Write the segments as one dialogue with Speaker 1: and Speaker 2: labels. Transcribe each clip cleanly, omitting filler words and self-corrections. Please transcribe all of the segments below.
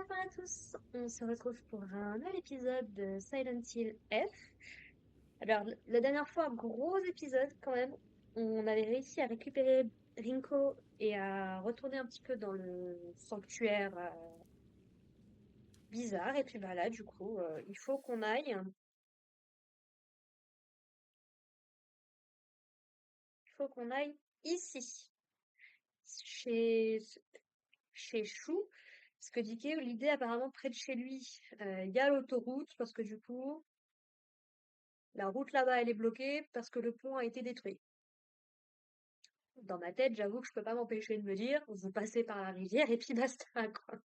Speaker 1: Bonjour à tous, on se retrouve pour un nouvel épisode de Silent Hill F. Alors, la dernière fois, gros épisode quand même, on avait réussi à récupérer Rinko et à retourner un petit peu dans le sanctuaire bizarre. Et puis bah là, du coup, il faut qu'on aille ici, chez, chez Chou. Parce que l'idée apparemment près de chez lui, il y a l'autoroute, parce que du coup, la route là-bas, elle est bloquée parce que le pont a été détruit. Dans ma tête, j'avoue que je peux pas m'empêcher de me dire, vous passez par la rivière et puis basta, quoi.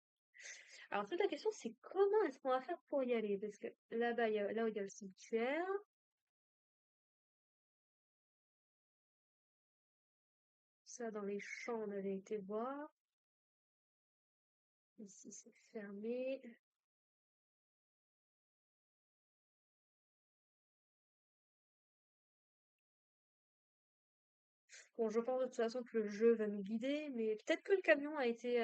Speaker 1: Alors, toute la question, c'est comment est-ce qu'on va faire pour y aller? Parce que là-bas, là où il y a le cimetière, ça, dans les champs, on avait été voir. Ici, c'est fermé. Bon, je pense de toute façon que le jeu va nous guider, mais peut-être que le camion a été,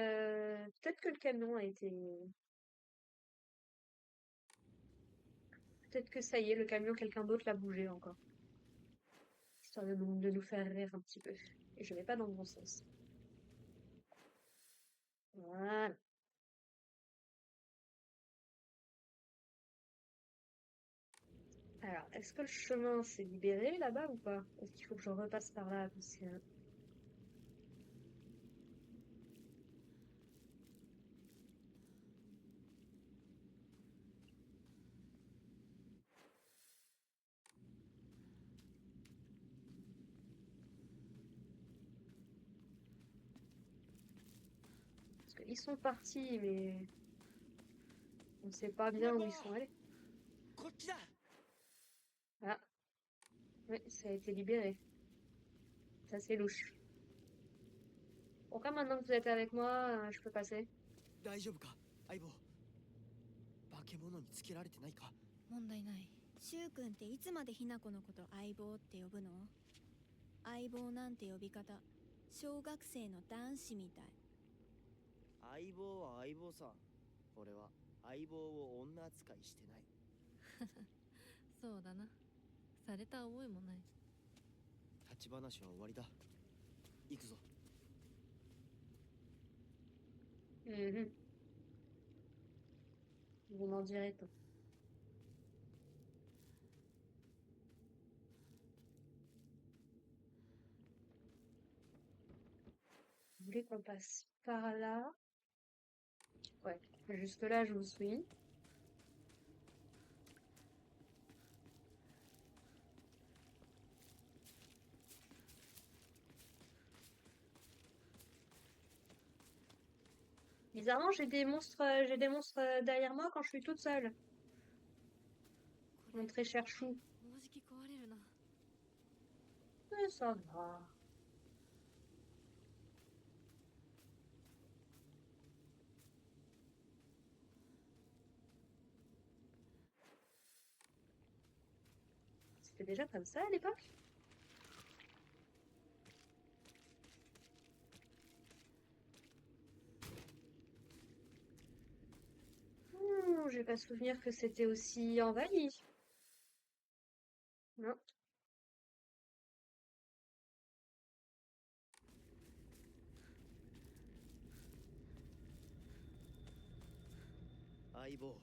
Speaker 1: peut-être que ça y est, le camion, quelqu'un d'autre l'a bougé encore. Histoire de nous faire rire un petit peu. Et je vais pas dans le bon sens. Voilà. Alors, est-ce que le chemin s'est libéré là-bas ou pas? Est-ce qu'il faut que je repasse par là? Parce qu'ils sont partis, mais on ne sait pas bien où ils sont allés.
Speaker 2: こっちだ。
Speaker 1: Ah, oui, ça a été libéré. Ça, c'est louche. Pourquoi maintenant que vous êtes avec moi, je peux passer?
Speaker 2: 大丈夫か相棒。化け物につけられてないか。
Speaker 3: 問題ない。シュウ君っていつまでひな子のこと相棒って呼ぶの？相棒なんて呼び方小学生の男子みたい。
Speaker 2: 相棒は相棒さ。俺は相棒を女扱いしてない。
Speaker 4: そうだな。された覚えもない。
Speaker 2: 立ち話は終わりだ。行くぞ。
Speaker 1: Mhm. Vous m'en direz tout. Vous voulez qu'on passe par là? Ouais, jusque là, je vous suis. Bizarrement, j'ai des monstres derrière moi quand je suis toute seule.
Speaker 4: こ
Speaker 1: Mon
Speaker 4: れ
Speaker 1: très cher chou.
Speaker 4: もうじき壊れるな。
Speaker 1: Mais ça va. C'était déjà comme ça à l'époque? J'ai pas souvenir que c'était aussi envahi. Non.
Speaker 2: 相棒。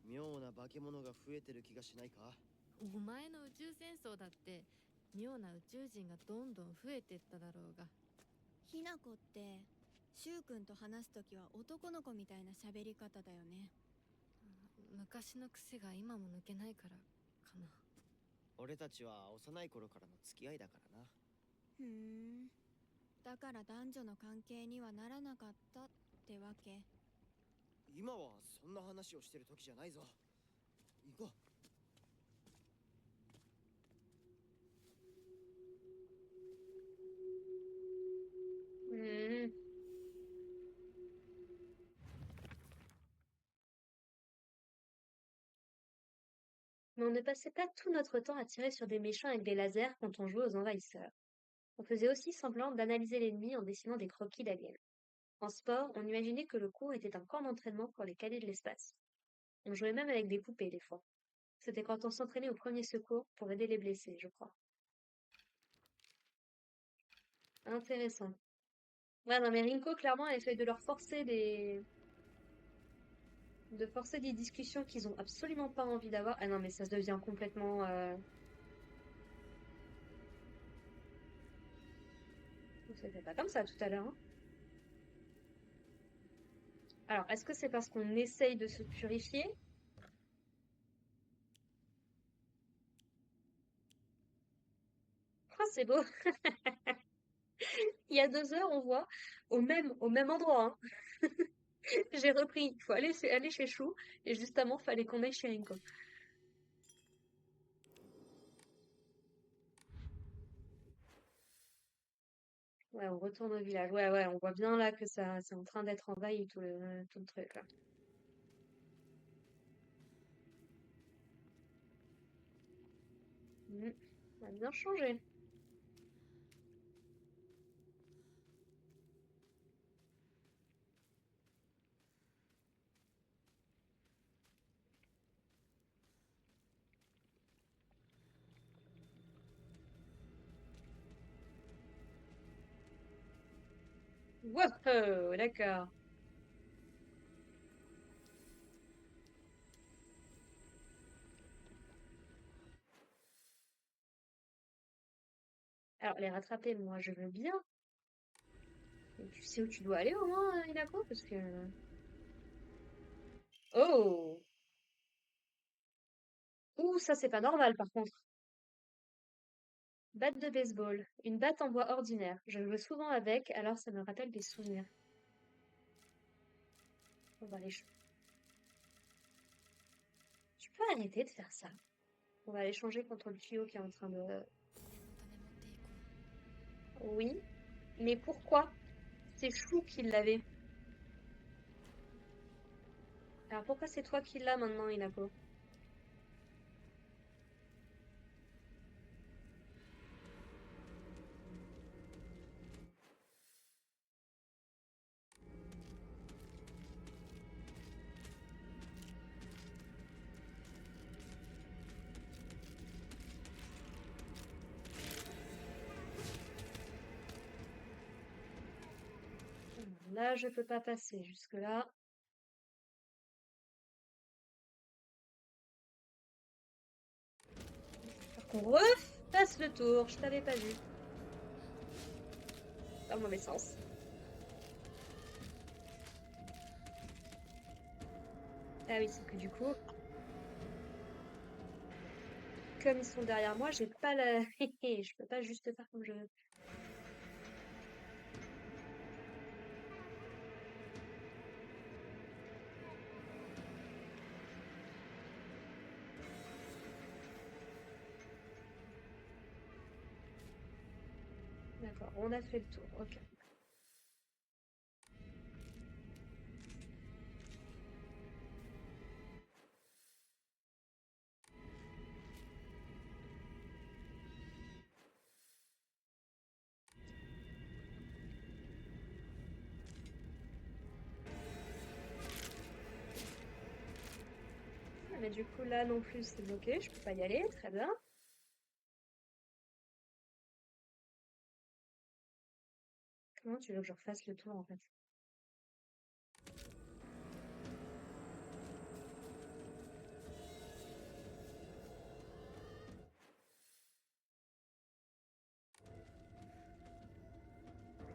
Speaker 2: 妙な化け物が増えてる気がしないか。
Speaker 4: お前の宇宙戦争だって妙な宇宙人がどんどん増えてっただろうが。
Speaker 3: ひな子ってシュウ君と話すときは男の子みたいな喋り方だよね。
Speaker 4: 昔の癖が今も抜けないからかな。
Speaker 2: 俺たちは幼い頃からの付き合いだからな。
Speaker 3: ふーん。だから男女の関係にはならなかったってわけ。
Speaker 2: 今はそんな話をしてる時じゃないぞ。行こう。
Speaker 1: Mhm. Mais on ne passait pas tout notre temps à tirer sur des méchants avec des lasers quand on jouait aux envahisseurs. On faisait aussi semblant d'analyser l'ennemi en dessinant des croquis d'aliens. En sport, on imaginait que le cours était un camp d'entraînement pour les cadets de l'espace. On jouait même avec des poupées des fois. C'était quand on s'entraînait au premier secours pour aider les blessés, je crois. Intéressant. Ouais, non, mais Rinko, clairement, elle essaie de forcer des discussions qu'ils ont absolument pas envie d'avoir. Ah non, mais ça devient complètement, c'était pas comme ça tout à l'heure, hein. Alors, est-ce que c'est parce qu'on essaye de se purifier? Ah, c'est beau. Il y a 2 heures, on voit, au même endroit, hein. J'ai repris. Il faut aller chez Chou. Et justement, fallait qu'on aille chez Rinko. Ouais, on retourne au village. Ouais, ouais, on voit bien là que ça, c'est en train d'être envahi tout le truc là. Ça a bien changé. Wow, d'accord. Alors, les rattraper, moi, je veux bien. Mais tu sais où tu dois aller au moins, Inako? Parce que... Oh! Ouh, ça, c'est pas normal, par contre. Batte de baseball. Une batte en bois ordinaire. Je joue souvent avec, alors ça me rappelle des souvenirs. On va aller... Tu peux arrêter de faire ça? On va aller changer contre le tuyau qui est en train de...
Speaker 3: 念のため持っていこう
Speaker 1: Oui, mais pourquoi? C'est Chou qui l'avait. Alors pourquoi c'est toi qui l'as maintenant, Inako? Là, je peux pas passer jusque-là. Faut qu'on refasse le tour. Je t'avais pas vu. Dans le mauvais sens. Ah oui, c'est que du coup, comme ils sont derrière moi, j'ai pas la... je peux pas juste faire comme je veux. D'accord, on a fait le tour. Ok. Ah, mais du coup, là non plus, c'est bloqué. Je peux pas y aller. Très bien. Comment tu veux que je refasse le tour, en fait?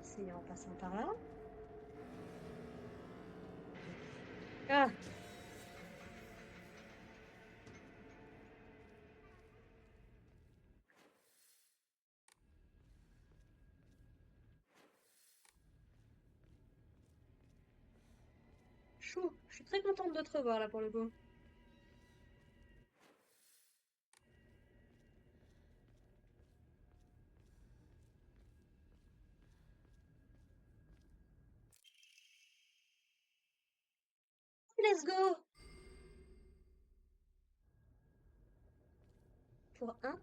Speaker 1: C'est en passant par là. Ah! Chou! Je suis très contente de te revoir, là, pour le coup. Let's go! Pour un.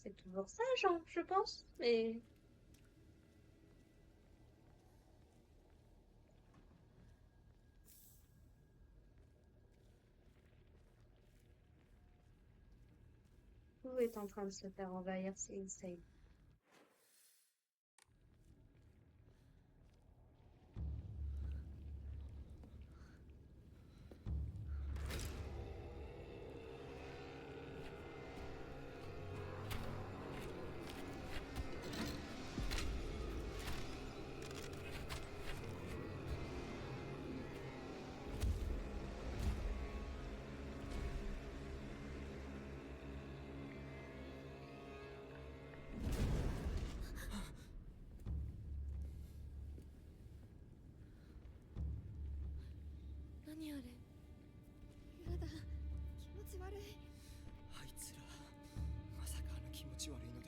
Speaker 1: C'est toujours sage, hein, je pense, mais... Tout est en train de se faire envahir, c'est insane.
Speaker 3: 何あれ。やだ、気持ち悪い。
Speaker 5: あいつらまさかあの気持ち悪いので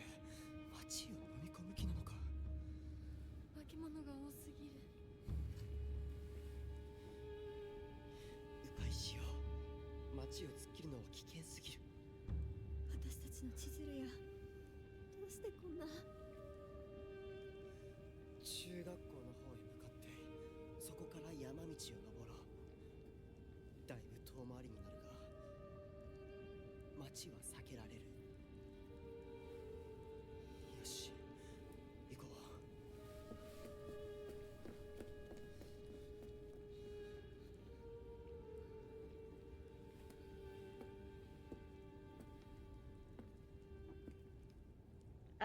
Speaker 5: 街を飲み込む気なのか。
Speaker 4: 化け物が多すぎる。
Speaker 5: 迂回しよう。街を突っ切るのは危険すぎる。
Speaker 3: 私たちの千鶴や、どうしてこんな。
Speaker 5: 中学校の方へ向かってそこから山道を登ろう。だいぶ遠回りになるが街は避けられる。よし行こう。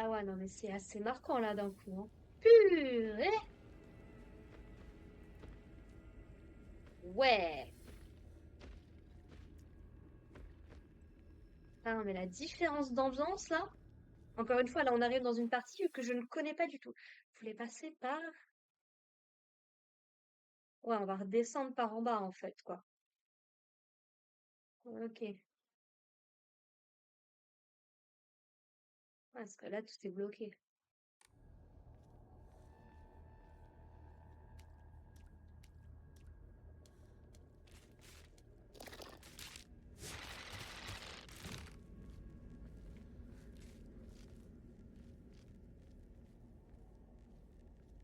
Speaker 1: Ah ouais, non, mais c'est assez marquant, là, d'un coup, hein. Purée! Ouais! Ah non, mais la différence d'ambiance, là... Encore une fois, là, on arrive dans une partie que je ne connais pas du tout. Vous voulez passer par... Ouais, on va redescendre par en bas, en fait, quoi. Ok. Ouais, parce que là, tout est bloqué.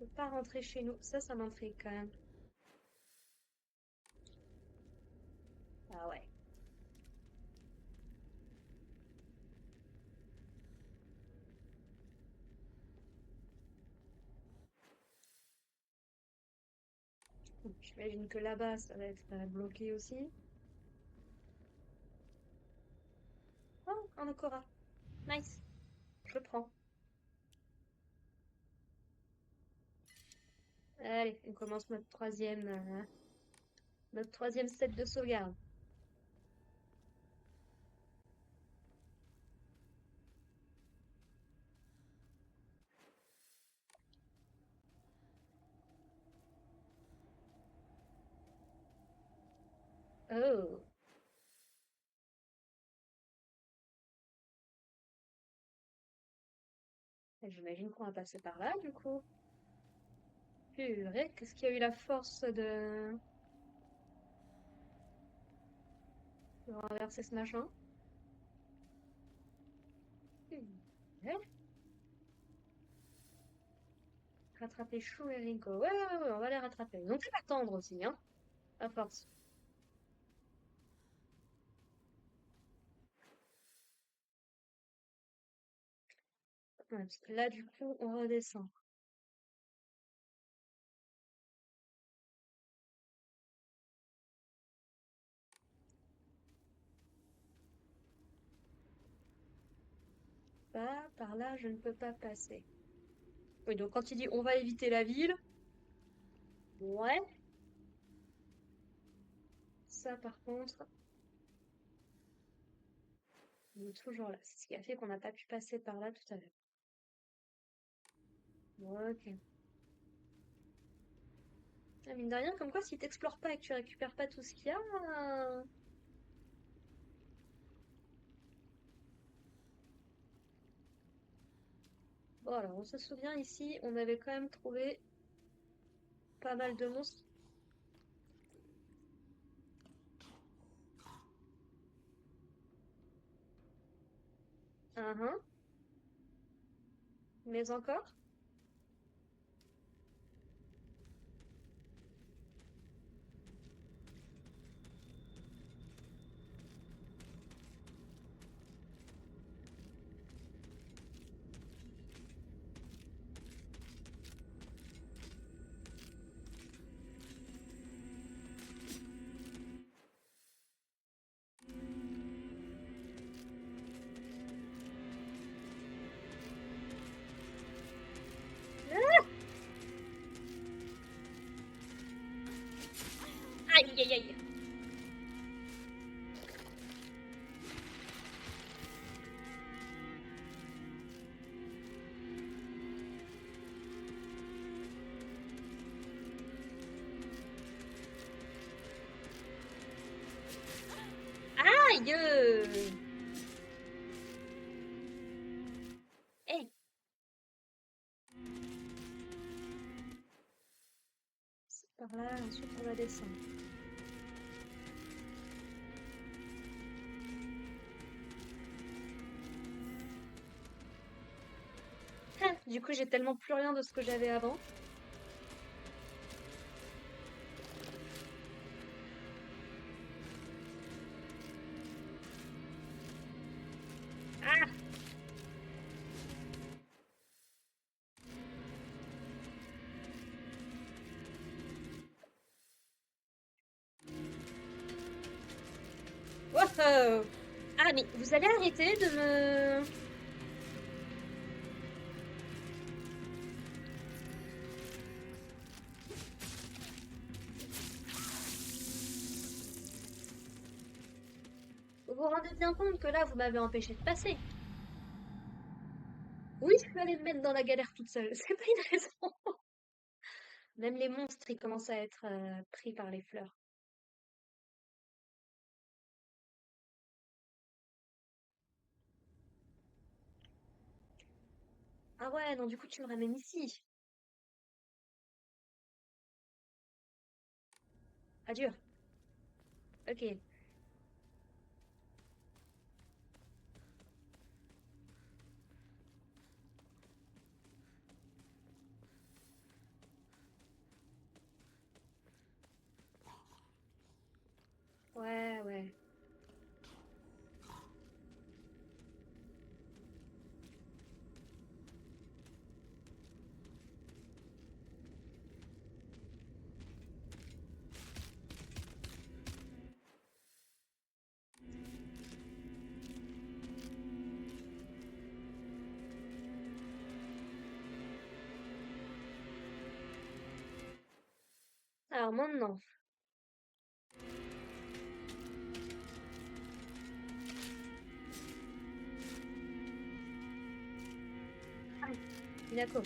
Speaker 1: On peut pas rentrer chez nous. Ça m'intrigue quand même. Ah ouais. Donc, j'imagine que là-bas, ça va être bloqué aussi. Oh, un Okora. Nice. Je prends. Allez, on commence notre troisième set de sauvegarde. Oh. J'imagine qu'on va passer par là, du coup. Purée, qu'est-ce qui a eu la force de renverser ce machin? Purée. Rattraper Chou et Rinko. Ouais, on va les rattraper. Ils ont pu l'attendre aussi, hein. À force. Ouais, parce que là, du coup, on redescend. Bah, par là, je ne peux pas passer. Oui, donc quand il dit on va éviter la ville, ouais. Ça, par contre, il est toujours là. C'est ce qui a fait qu'on n'a pas pu passer par là tout à l'heure. Ok. Ah, mine de rien, comme quoi, si t'explores pas et que tu récupères pas tout ce qu'il y a... Bon, alors, on se souvient ici, on avait quand même trouvé pas mal de monstres. Uhum. Mais encore? Aïe, aïe, aïe. Aïe! Hey! C'est par là, ensuite on va descendre. Ah, du coup, j'ai tellement plus rien de ce que j'avais avant. Ah! Wow! Ah, mais vous allez arrêter de me... Vous vous rendez bien compte que là, vous m'avez empêché de passer. Oui, je suis allée me mettre dans la galère toute seule. C'est pas une raison. Même les monstres, ils commencent à être pris par les fleurs. Ah ouais, non, du coup, tu me ramènes ici. Adieu. Ok. Ouais, ouais. Alors maintenant. Ah, d'accord.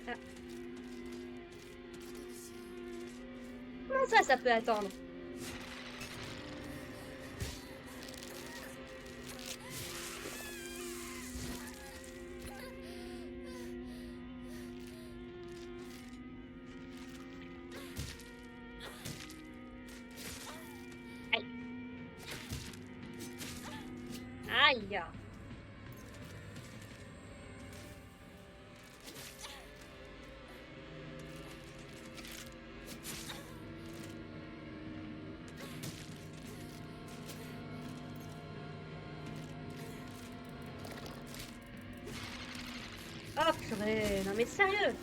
Speaker 1: Ah, comment ça peut attendre? Aïe. Aïe. Oh purée, non mais sérieux.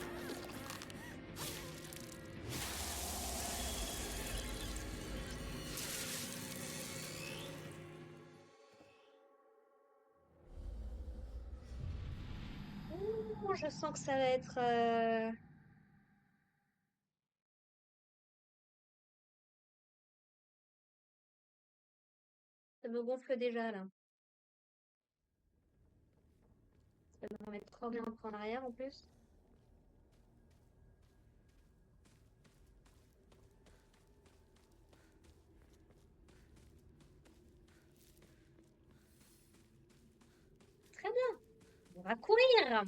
Speaker 1: Ouh, je sens que ça va être... Ça me gonfle déjà là. Ça va mettre trop bien en arrière en plus. Très bien. On va courir.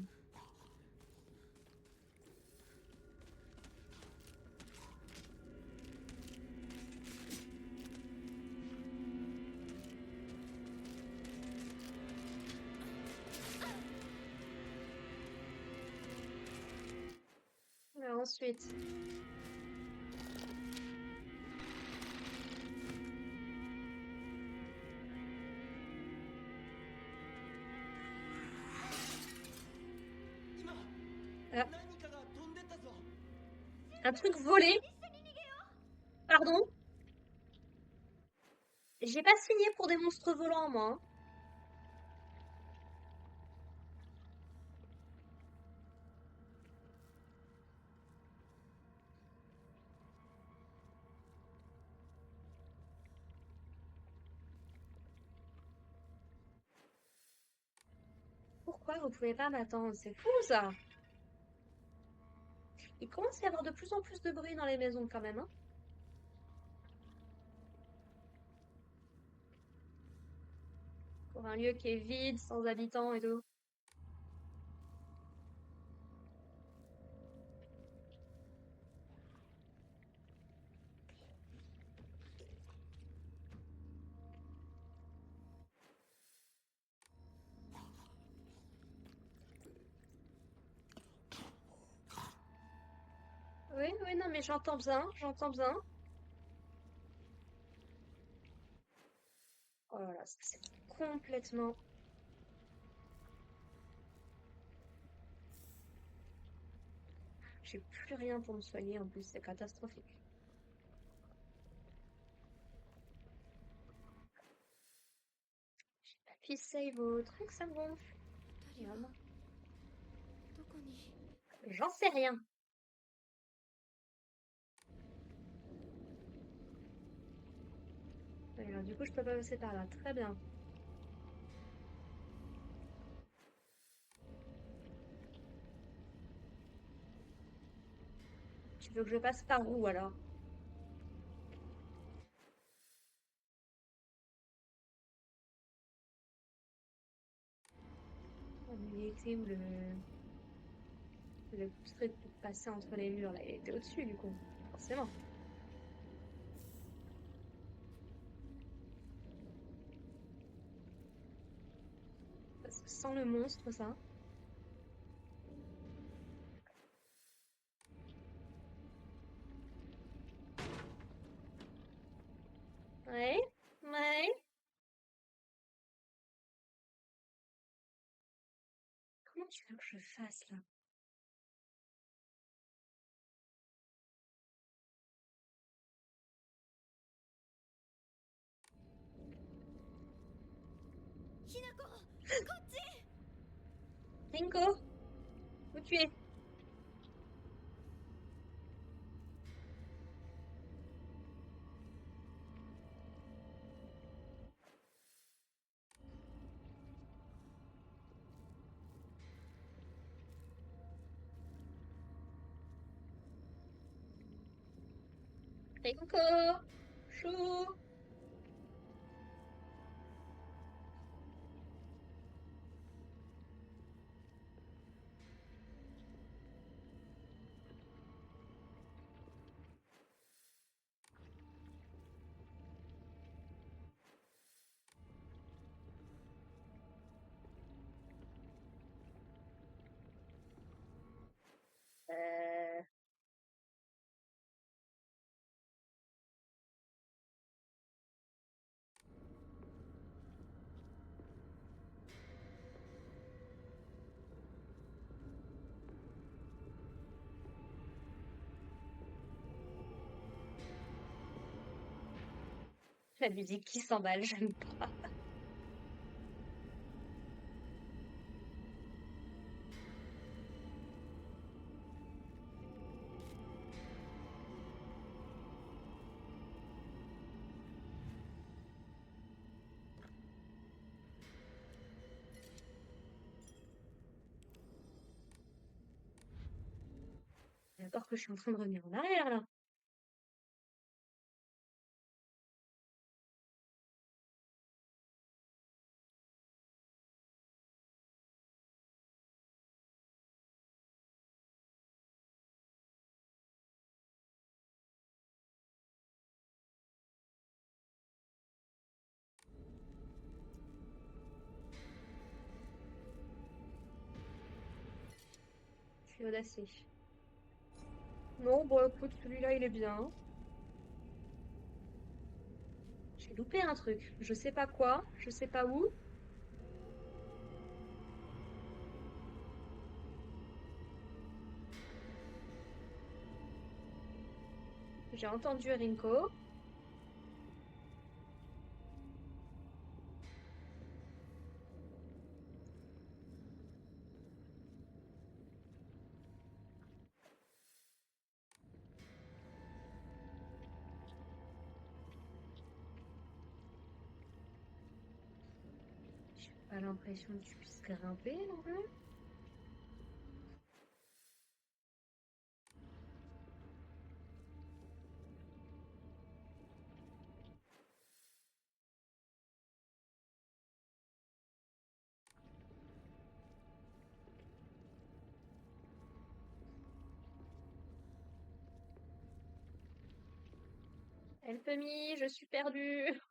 Speaker 1: ensuite? Ah,
Speaker 5: 何かが飛んでったぞ。
Speaker 1: un truc volé? Pardon? J'ai pas signé pour des monstres volants, moi, hein. Pourquoi vous pouvez pas m'attendre? C'est fou, ça! Il commence à y avoir de plus en plus de bruit dans les maisons, quand même, hein. Pour un lieu qui est vide, sans habitants et tout. Oui, oui, non, mais j'entends bien, j'entends bien. Oh là là, c'est complètement... J'ai plus rien pour me soigner, en plus, c'est catastrophique. Puis save au truc, ça me gonfle.
Speaker 4: 二人は
Speaker 1: Maman.
Speaker 4: どこに
Speaker 1: J'en sais rien. Ouais, alors, du coup, je peux pas passer par là. Très bien. Tu veux que je passe par où, alors? Oh, mais il était où le truc pour passer entre les murs, là? Il était au-dessus, du coup. Forcément. Ça sent le monstre, ça. Ouais, ouais. Comment tu veux que je fasse, là? Rinko, où tu es? Rinko, chou. Euh... La musique qui s'emballe, j'aime pas. D'accord que je suis en train de revenir en arrière, là. Je suis audacieux. Non, bon, écoute, celui-là, il est bien. J'ai loupé un truc. Je sais pas quoi, je sais pas où. J'ai entendu Rinko. J'ai pas l'impression que tu puisses grimper non plus. Help me, je suis perdue.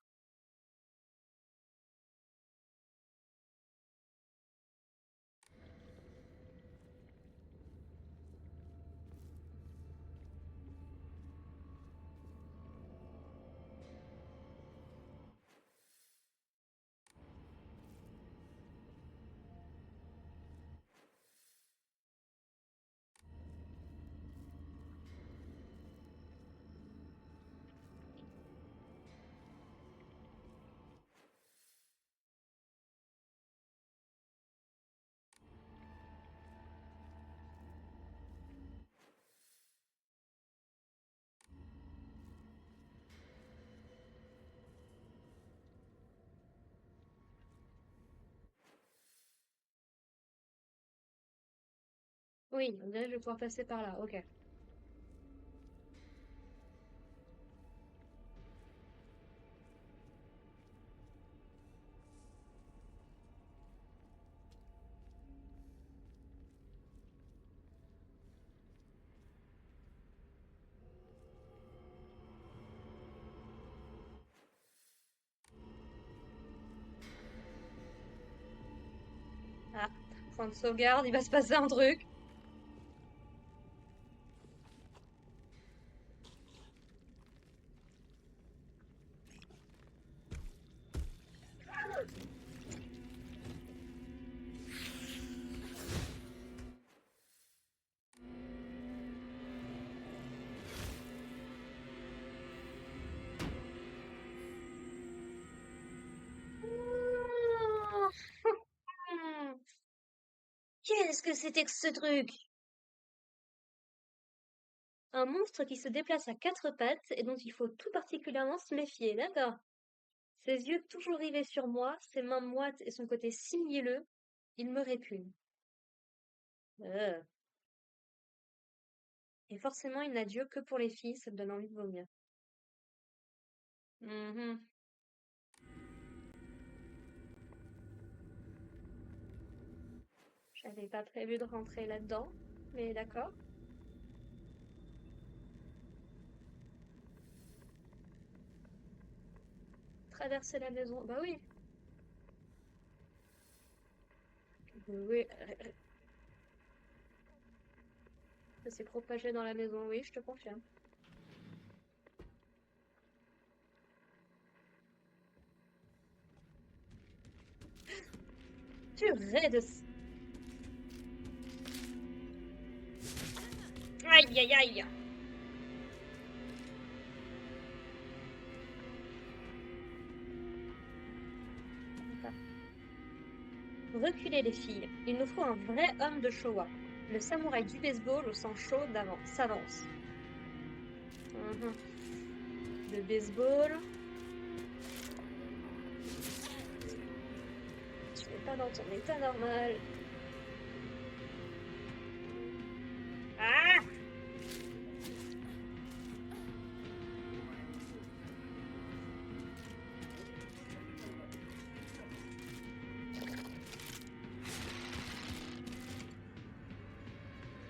Speaker 1: Oui, on dirait que je vais pouvoir passer par là. Ok. Ah, point de sauvegarde, il va se passer un truc. Qu'est-ce que c'était que ce truc? Un monstre qui se déplace à quatre pattes et dont il faut tout particulièrement se méfier, d'accord. Ses yeux toujours rivés sur moi, ses mains moites et son côté si mielleux, il me répugne. Euh. Et forcément, il n'a d'yeux que pour les filles, ça me donne envie de vomir. Mhm. J'avais pas prévu de rentrer là-dedans, mais d'accord. Traverser la maison, bah oui. Oui, ça s'est propagé dans la maison, oui, je te confirme. Purée de... Aïe, aïe, aïe. Reculez les filles, il nous faut un vrai homme de Showa. Le samouraï du baseball au sang chaud d'avance s'avance. Mhm. Le baseball. Tu n'es pas dans ton état normal. Ah!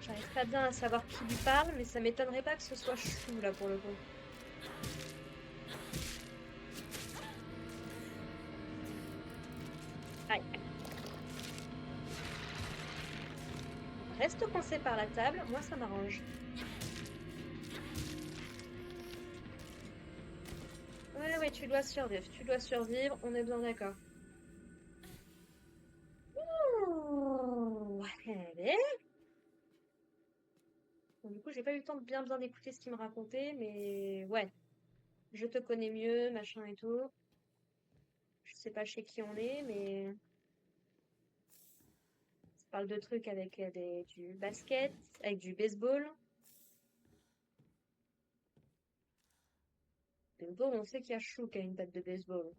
Speaker 1: J'arrive pas bien à savoir qui lui parle, mais ça m'étonnerait pas que ce soit Chou là pour le coup. Aïe. Reste coincé par la table, moi ça m'arrange. oui, tu dois survivre. Tu dois survivre, on est bien d'accord. Ouh, allez. Bon, du coup, j'ai pas eu le temps de bien écouter ce qu'il me racontait, mais ouais, je te connais mieux, machin et tout. Je sais pas chez qui on est, mais ça parle de trucs avec du basket, avec du baseball. Baseball, on sait qu'il y a Chou qui a une batte de baseball.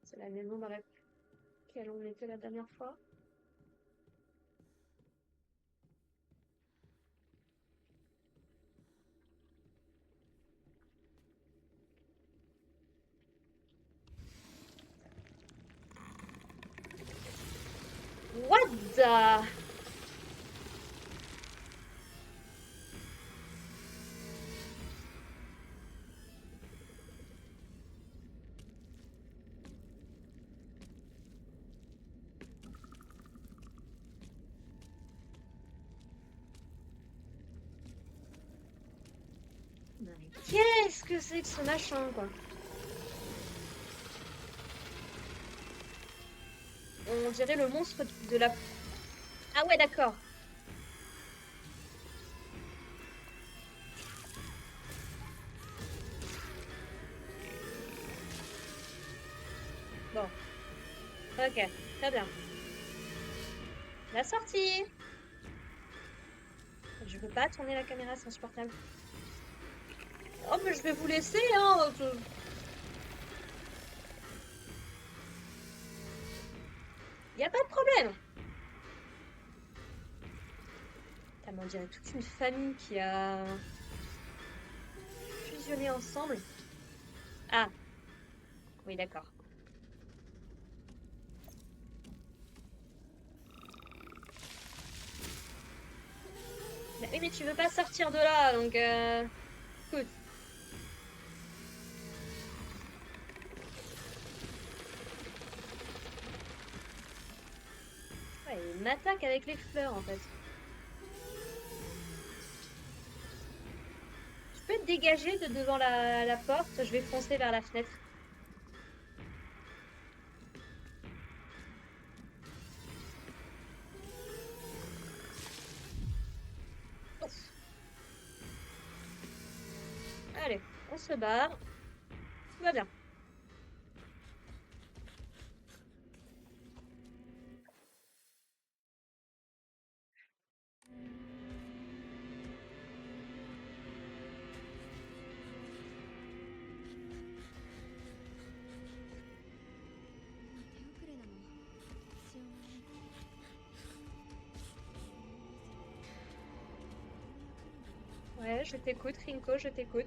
Speaker 1: C'est la maison dans laquelle on était la dernière fois. What the... Mais qu'est-ce que c'est que ce machin, quoi? On dirait le monstre de la... Ah ouais, d'accord. Bon. Ok, très bien. La sortie! Je veux pas tourner la caméra, c'est insupportable. Oh, mais je vais vous laisser, hein. Y a pas de problème. Putain, mais on dirait toute une famille qui a fusionné ensemble. Ah, oui, d'accord. Bah oui, mais tu veux pas sortir de là, donc écoute. Ouais, il m'attaque avec les fleurs, en fait. Tu peux te dégager de devant la porte, je vais foncer vers la fenêtre. Ouf. Allez, on se barre. Tout va bien. Ouais, je t'écoute, Rinko, je t'écoute.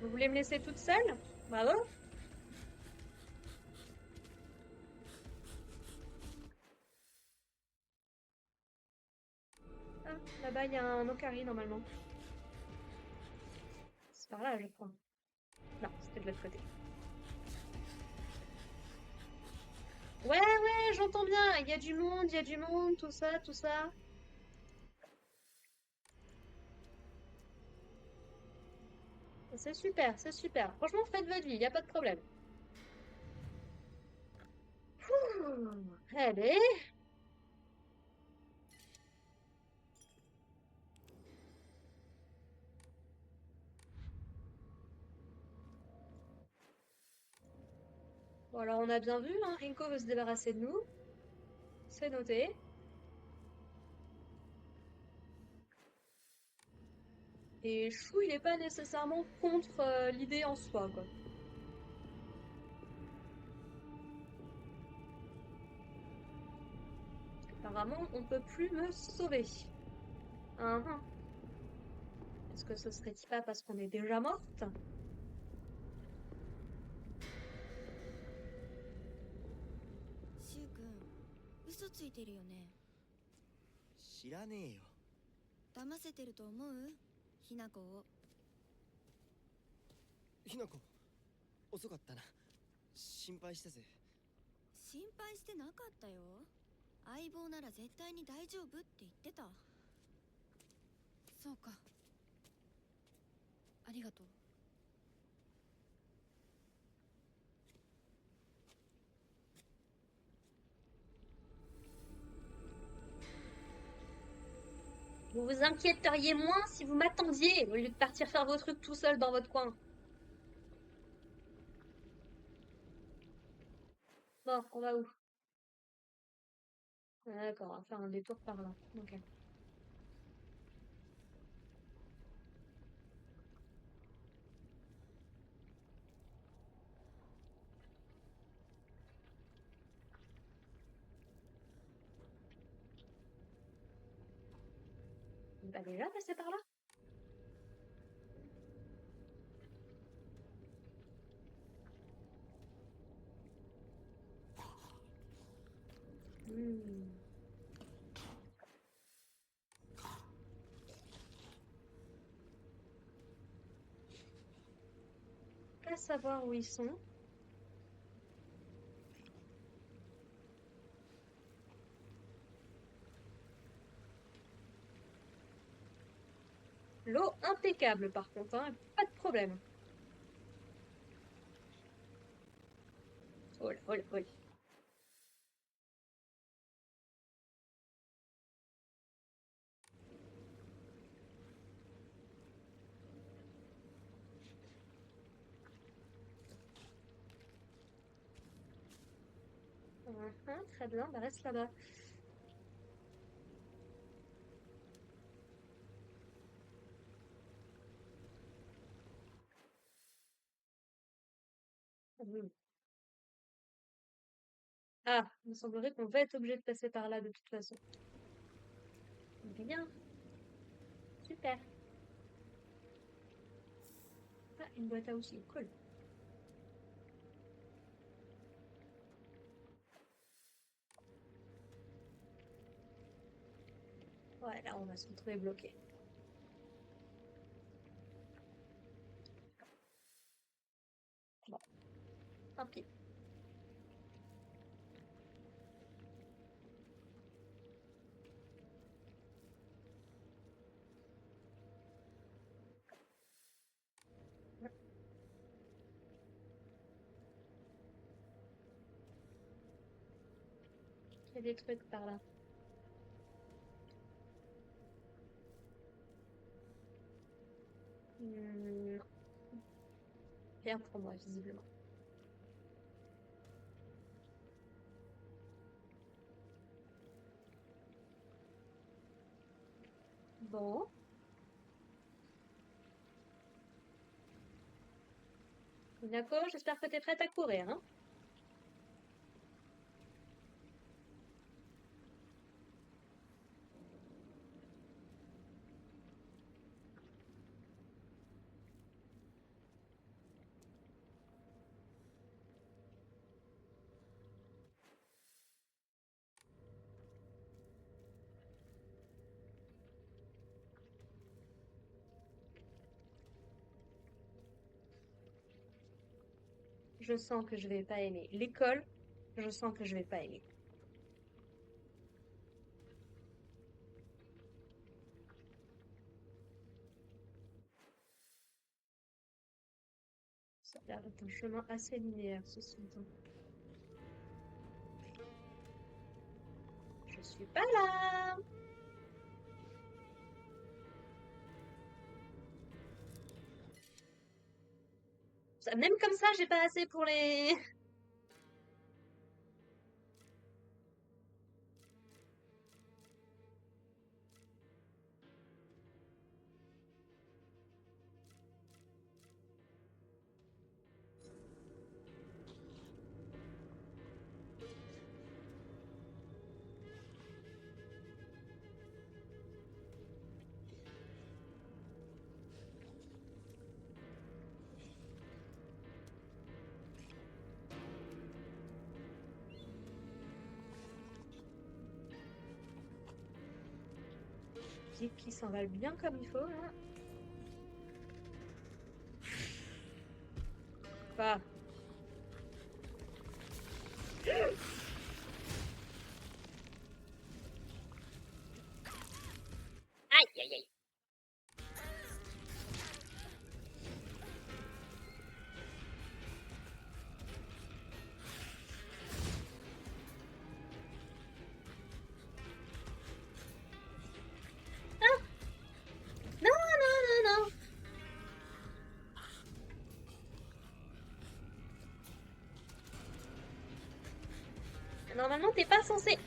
Speaker 1: Vous voulez me laisser toute seule? Bravo. Ah, là-bas, il y a un Okari, normalement. C'est par là, je crois. Non, c'était de l'autre côté. Ouais, ouais, j'entends bien. Il y a du monde, tout ça, tout ça. C'est super, c'est super. Franchement, faites votre vie, il n'y a pas de problème. Ouh, allez. Bon, alors on a bien vu, hein, Rinko veut se débarrasser de nous. C'est noté. Et Chou, il est pas nécessairement contre l'idée en soi, quoi. Apparemment, on peut plus me sauver. Hein, hein. Est-ce que ce serait-il pas parce qu'on est déjà morte?
Speaker 3: シュウ君嘘ついてるよね。
Speaker 2: 知らねえよ。
Speaker 3: 騙せてると思う？ひなこを。
Speaker 5: ひなこ、遅かったな。心配したぜ。
Speaker 3: 心配してなかったよ。相棒なら絶対に大丈夫って言ってた。
Speaker 4: そうか。ありがとう。
Speaker 1: Vous vous inquiéteriez moins si vous m'attendiez au lieu de partir faire vos trucs tout seul dans votre coin. Bon, on va où? Ah, d'accord, on va faire un détour par là. Ok. On va déjà passer par là? Hmm. Pas savoir où ils sont. L'eau impeccable par contre, hein, pas de problème. Oh là, oh là, oh là. Très bien, bah reste là-bas. Hmm. Ah, il me semblerait qu'on va être obligé de passer par là de toute façon. Bien, super. Ah, une boîte à outils, cool. Ouais, là on va se retrouver bloqué. Bon, tant pis. Il y a des trucs par là. Non, rien pour moi, visiblement. Bon. D'accord, j'espère que t'es prête à courir, hein? Je sens que je vais pas aimer. L'école, je sens que je vais pas aimer. Ça a l'air d'être un chemin assez linéaire, ceci étant. Je suis pas là! Même comme ça, j'ai pas assez pour les... musiques qui s'envolent bien comme il faut, là. Bah. Aïe, aïe, aïe. Ah! Non, non, non, non. Normalement, t'es pas censé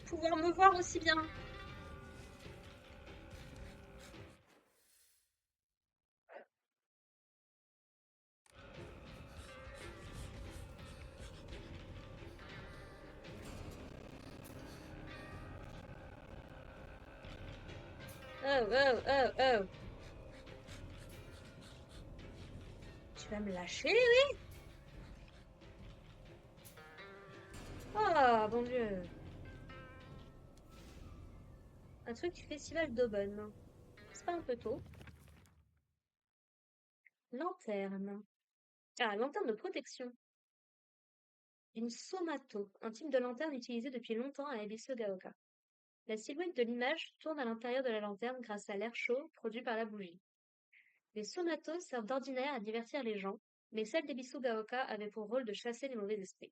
Speaker 1: pouvoir me voir aussi bien. Oh, oh, oh, oh. Tu vas me lâcher, oui? Oh, bon Dieu. Un truc du festival d'Aubonne. C'est pas un peu tôt? Lanterne. Ah, lanterne de protection. Une somato, un type de lanterne utilisé depuis longtemps à Ebisu-Gaoka. La silhouette de l'image tourne à l'intérieur de la lanterne grâce à l'air chaud produit par la bougie. Les somatos servent d'ordinaire à divertir les gens, mais celle d'Ebisu-Gaoka avait pour rôle de chasser les mauvais esprits.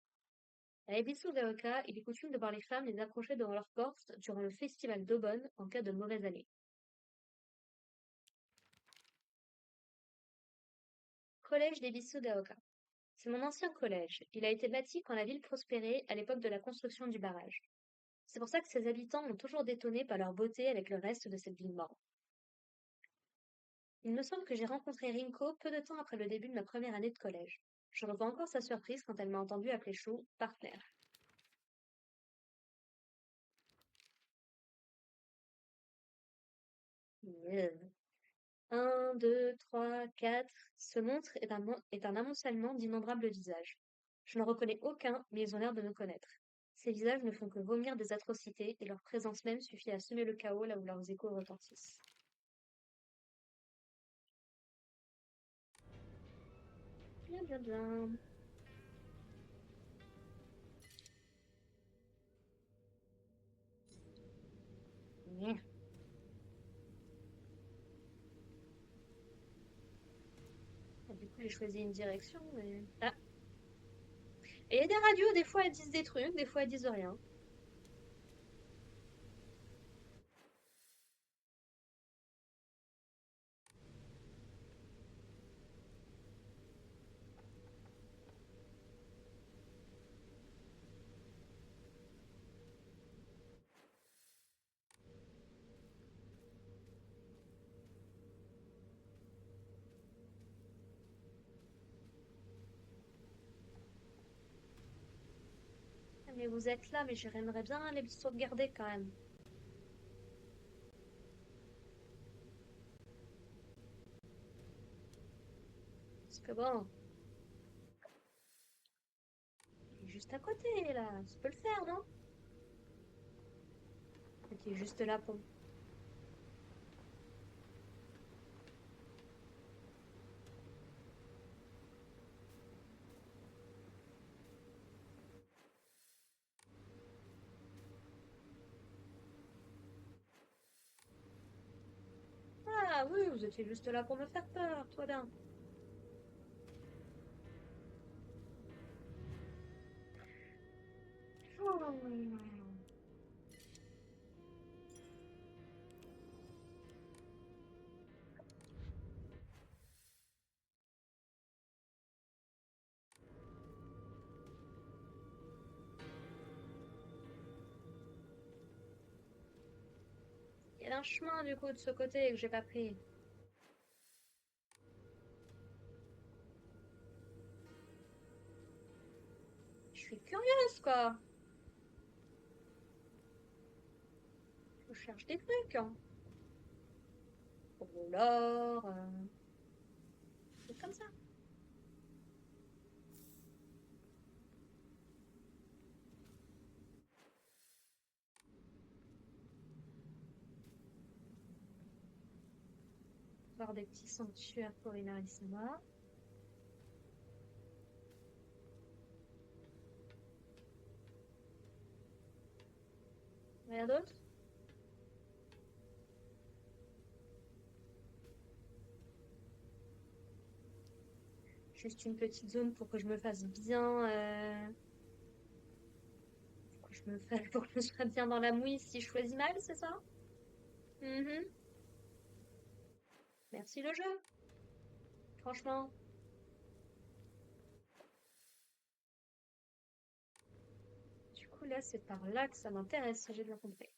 Speaker 1: À Ebisu-Gaoka, il est coutume de voir les femmes les approcher devant leur porte durant le festival d'Aubonne en cas de mauvaise année. Collège d'Ebisu-Gaoka. C'est mon ancien collège. Il a été bâti quand la ville prospérait à l'époque de la construction du barrage. C'est pour ça que ses habitants ont toujours détonné par leur beauté avec le reste de cette ville morte. Il me semble que j'ai rencontré Rinko peu de temps après le début de ma première année de collège. Je revois encore sa surprise quand elle m'a entendu appeler Chou partenaire. Yeah. 1, 2, 3, 4. Ce montre est un amoncellement d'innombrables visages. Je n'en reconnais aucun, mais ils ont l'air de me connaître. Ces visages ne font que vomir des atrocités et leur présence même suffit à semer le chaos là où leurs échos retentissent. Bien, bien, bien. Merde. Du coup, j'ai choisi une direction, mais... Ah. Et il y a des radios, des fois elles disent des trucs, des fois elles disent rien. Ah, mais vous êtes là, mais j'aimerais bien les sauvegarder quand même. Parce que bon, il est juste à côté là, ça peut le faire, non? Il est juste là pour... Ah oui, vous étiez juste là pour me faire peur, toi bien. Hmm. Il y avait un chemin du coup de ce côté que j'ai pas pris. Je suis curieuse quoi. Je cherche des trucs, hein. Pour de l'or, des trucs comme ça. Voir des petits sanctuaires pour Inarisama. Rien d'autre? Juste une petite zone pour que je me fasse bien... pour que je sois bien dans la mouille si je choisis mal, c'est ça? Mhm. Merci le jeu. Franchement. Du coup, là, c'est par là que ça m'intéresse, si j'ai bien compris.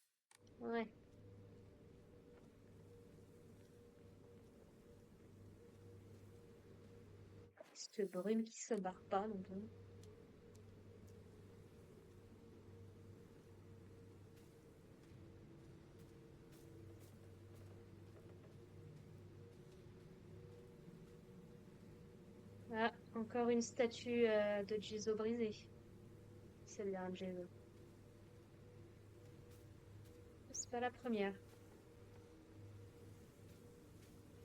Speaker 1: Ouais. Cette brume qui se barre pas non plus. Ah, encore une statue de Jizo brisée. C'est bien, Jizo. C'est pas la première.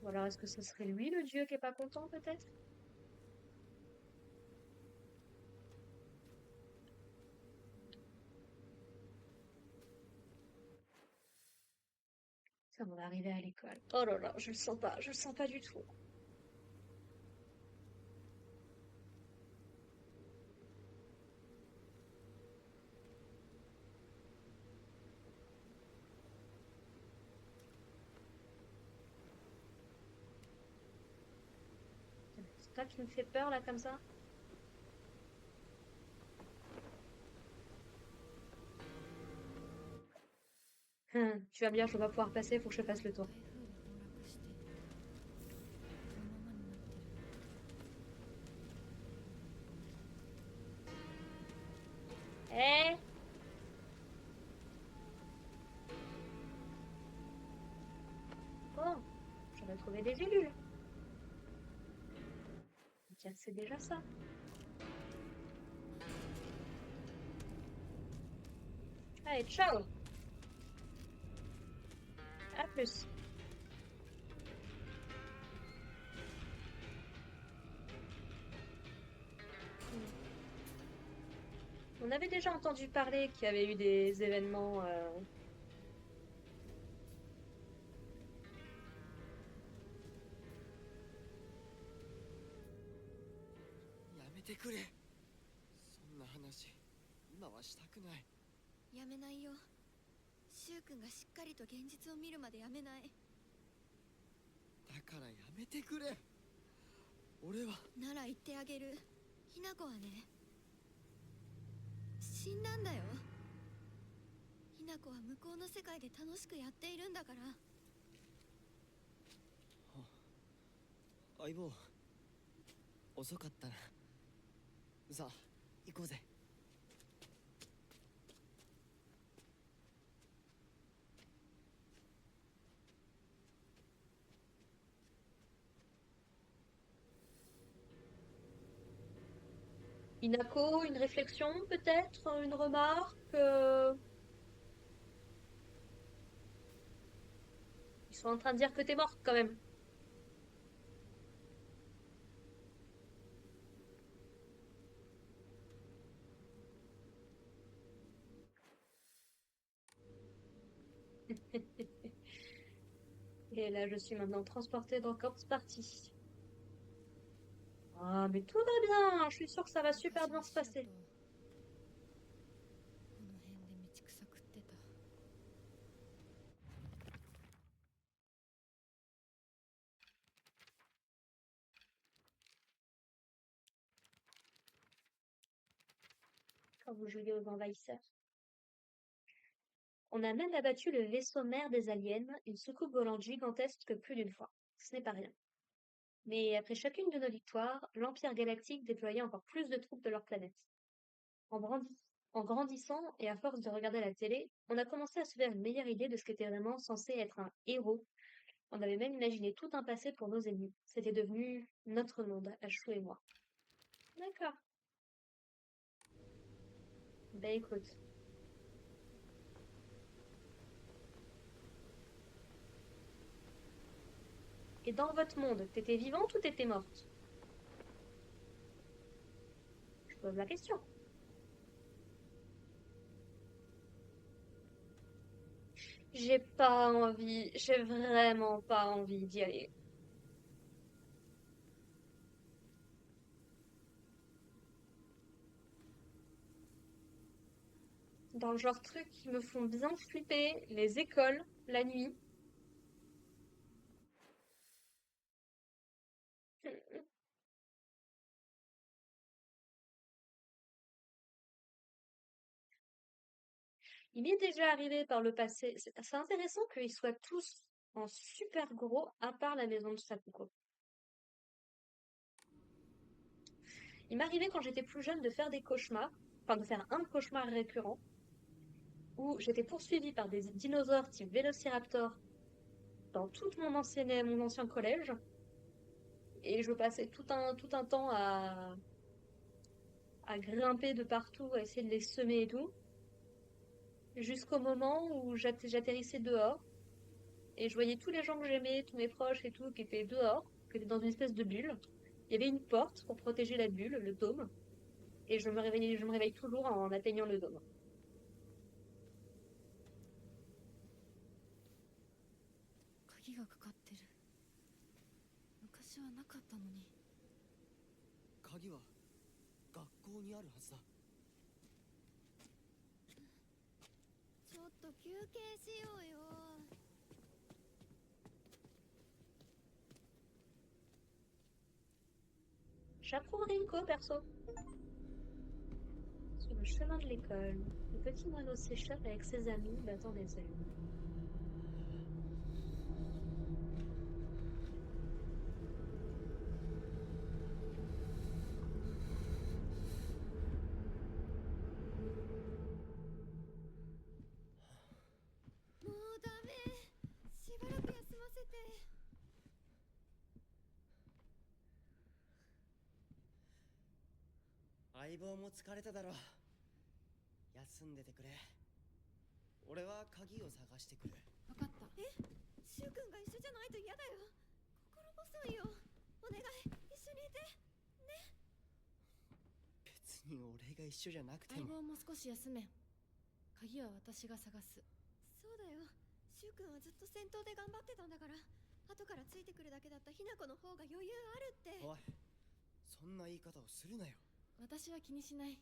Speaker 1: Ou alors, est-ce que ce serait lui, le dieu, qui est pas content, peut-être? Ça, on va arriver à l'école. Oh là là, je le sens pas du tout. C'est toi qui me fais peur, là, comme ça? Tu vas me dire, je vais pas pouvoir passer, faut que je fasse le tour.
Speaker 4: 台風が崩落してこのままになってる。
Speaker 1: Eh? Bon, j'en ai trouvé des gélules. Tiens, c'est déjà ça. Allez, ciao! À plus. On avait déjà entendu parler qu'il y avait eu des événements...
Speaker 5: やめてくれ。そんな話今はしたくない。
Speaker 3: やめないよ。柊君がしっかりと現実を見るまでやめない。
Speaker 5: だからやめてくれ。俺は
Speaker 3: なら言ってあげる。ひな子はね、死んだんだよ。ひな子は向こうの世界で楽しくやっているんだから。
Speaker 5: 相棒遅かったな。さあ行こうぜ。
Speaker 1: Inako, une réflexion peut-être, une remarque Ils sont en train de dire que t'es morte quand même. Et là, je suis maintenant transportée dans Corpse Party. Ah, mais tout va bien. Je suis sûre que ça va super bien se passer.
Speaker 4: この辺で道草食ってた。
Speaker 1: Quand vous jouiez aux envahisseurs. On a même abattu le vaisseau mère des aliens, une soucoupe volante gigantesque plus d'une fois. Ce n'est pas rien. Mais après chacune de nos victoires, l'Empire galactique déployait encore plus de troupes de leur planète. En grandissant et à force de regarder la télé, on a commencé à se faire une meilleure idée de ce qu'était vraiment censé être un héros. On avait même imaginé tout un passé pour nos ennemis. C'était devenu notre monde, à Chou et moi. D'accord. Ben écoute. Et dans votre monde, t'étais vivante ou t'étais morte? Je pose la question. J'ai pas envie, j'ai vraiment pas envie d'y aller. Dans le genre truc qui me font bien flipper, les écoles, la nuit. Il m'est déjà arrivé par le passé. C'est intéressant qu'ils soient tous en super gros, à part la maison de Sakuko. Il m'arrivait quand j'étais plus jeune de faire des cauchemars, enfin de faire un cauchemar récurrent, où j'étais poursuivie par des dinosaures type Vélociraptor dans mon ancien collège, et je passais tout un temps à grimper de partout, à essayer de les semer et tout, jusqu'au moment où j'atterrissais dehors, et je voyais tous les gens que j'aimais, tous mes proches et tout, qui étaient dehors, qui étaient dans une espèce de bulle. Il y avait une porte pour protéger la bulle, le dôme, et je me réveille toujours en atteignant le dôme.
Speaker 4: 鍵がかかってる。昔はなかったのに。
Speaker 5: 鍵は学校にあるはずだ。
Speaker 3: ちょっと休憩しようよ。
Speaker 1: J'approuve Rinko, perso. Sur le chemin de l'école, le petit moineau s'échappe avec ses amis, battant des ailes.
Speaker 5: « 相棒も疲れただろう。休んでてくれ。俺は鍵を探してくる。
Speaker 4: 分かった。
Speaker 3: シュウ君が一緒じゃないと嫌だよ。心細いよ。お願い、一緒にいて。ね。
Speaker 5: 別に俺が一緒じゃなくて
Speaker 4: 相
Speaker 5: も。
Speaker 4: 棒も少し休め。鍵は私が探す。
Speaker 3: そうだよ。シュウ君はずっと先頭で頑張ってたんだから。後からついてくるだけだったひな子の方が余裕あるって。
Speaker 5: おい、そんな言い方をするなよ。
Speaker 4: 私は気にしない。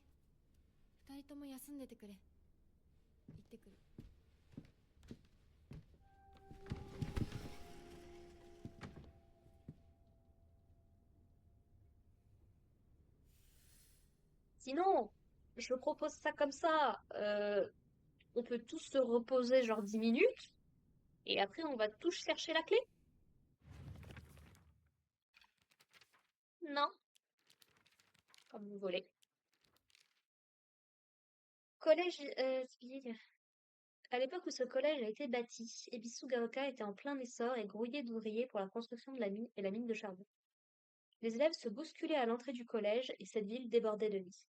Speaker 4: 二人とも休んでてくれ。行ってくる。
Speaker 1: Sinon, je propose ça comme ça. On peut tous se reposer genre 10 minutes, et après on va tous chercher la clé. Non, comme vous voulez. Collège Speed. À l'époque où ce collège a été bâti, Ebisugaoka était en plein essor et grouillé d'ouvriers pour la construction de la mine et la mine de charbon. Les élèves se bousculaient à l'entrée du collège et cette ville débordait de vie.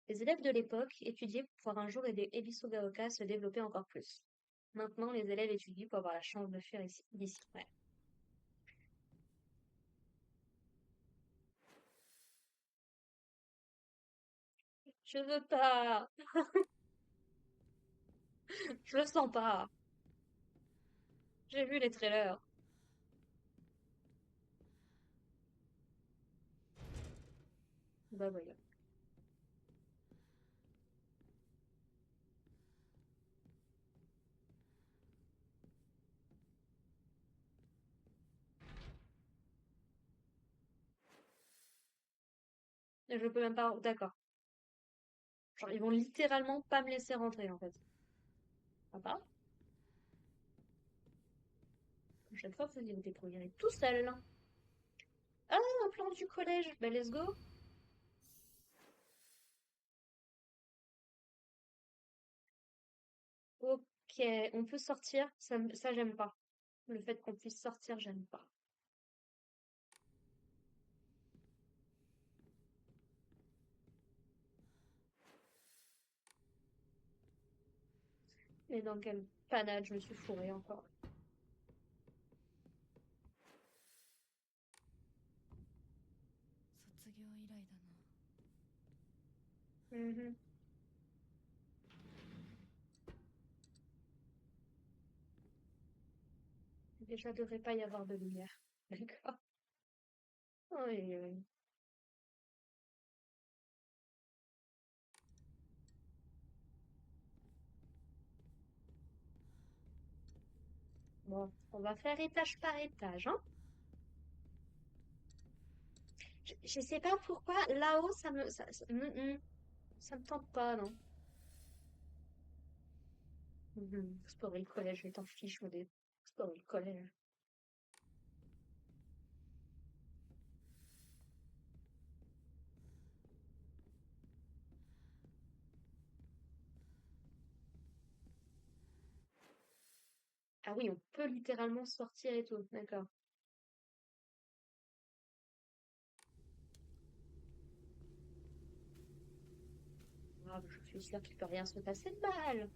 Speaker 1: Les élèves de l'époque étudiaient pour pouvoir un jour aider Ebisugaoka à se développer encore plus. Maintenant, les élèves étudient pour avoir la chance de fuir d'ici. Ouais. Je veux pas. Je le sens pas. J'ai vu les trailers. Bah voilà. Je peux même pas. D'accord. Genre, ils vont littéralement pas me laisser rentrer en fait. Sympa. Prochaine fois, vous vous débrouillerez tout seul. Ah, un plan du collège. Bah, let's go. Ok, on peut sortir. Ça j'aime pas. Le fait qu'on puisse sortir, j'aime pas. Mais dans quelle panade je me suis fourrée encore.
Speaker 3: 業以来だな。
Speaker 1: Mhm. Déjà, devrait pas y avoir de lumière. D'accord. Oui, oui. Bon, on va faire étage par étage, hein. Je sais pas pourquoi, là-haut, ça me tente pas, non. Explorer le collège, je t'en fiche, moi, explorer le collège. Ah oui, on peut littéralement sortir et tout, d'accord. Ah, je suis sûre qu'il peut rien se passer de mal.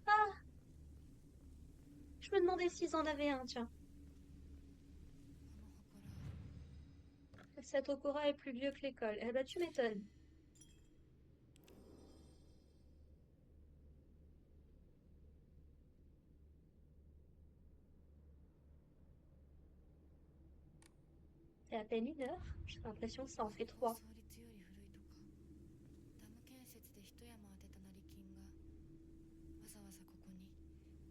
Speaker 1: Ah, je me demandais s'ils en avaient un, tiens.
Speaker 3: あの祠
Speaker 1: Cet Okura est plus vieux que l'école. Eh ben, tu m'étonnes. C'est à peine 1 heure. J'ai l'impression que ça en fait 3.
Speaker 3: 創立より古いとか。ダム建設で一山当てた成金がわざわざここに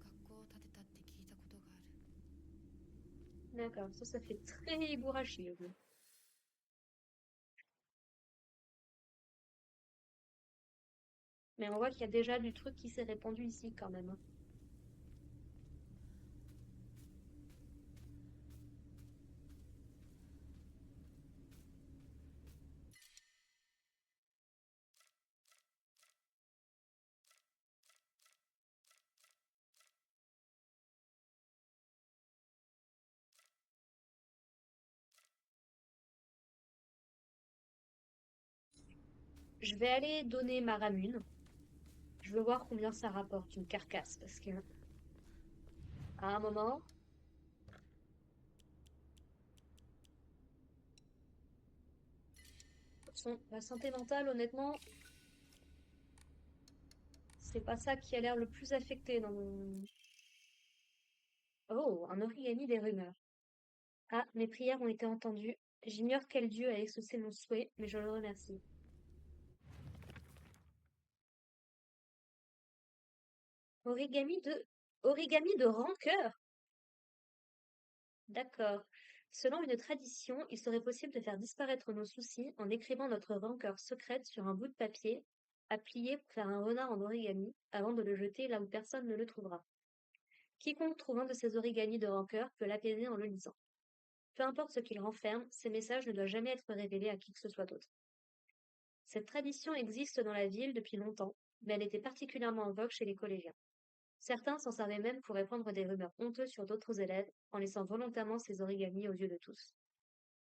Speaker 3: 学校を建てたって聞いたことがある。
Speaker 1: D'accord, ça fait très Higurashi, le bleu. Mais on voit qu'il y a déjà du truc qui s'est répandu ici, quand même, hein. Je vais aller donner ma ramune. Je veux voir combien ça rapporte une carcasse, parce que à un moment, la santé mentale, honnêtement, c'est pas ça qui a l'air le plus affecté dans mon... Oh, un origami des rumeurs. Ah, mes prières ont été entendues. J'ignore quel dieu a exaucé mon souhait, mais je le remercie. Origami de... Origami de rancœur. D'accord. Selon une tradition, il serait possible de faire disparaître nos soucis en écrivant notre rancœur secrète sur un bout de papier, à plier pour faire un renard en origami, avant de le jeter là où personne ne le trouvera. Quiconque trouve un de ces origamis de rancœur peut l'apaiser en le lisant. Peu importe ce qu'il renferme, ces messages ne doivent jamais être révélés à qui que ce soit d'autre. Cette tradition existe dans la ville depuis longtemps, mais elle était particulièrement en vogue chez les collégiens. Certains s'en servaient même pour répandre des rumeurs honteuses sur d'autres élèves, en laissant volontairement ces origamis aux yeux de tous.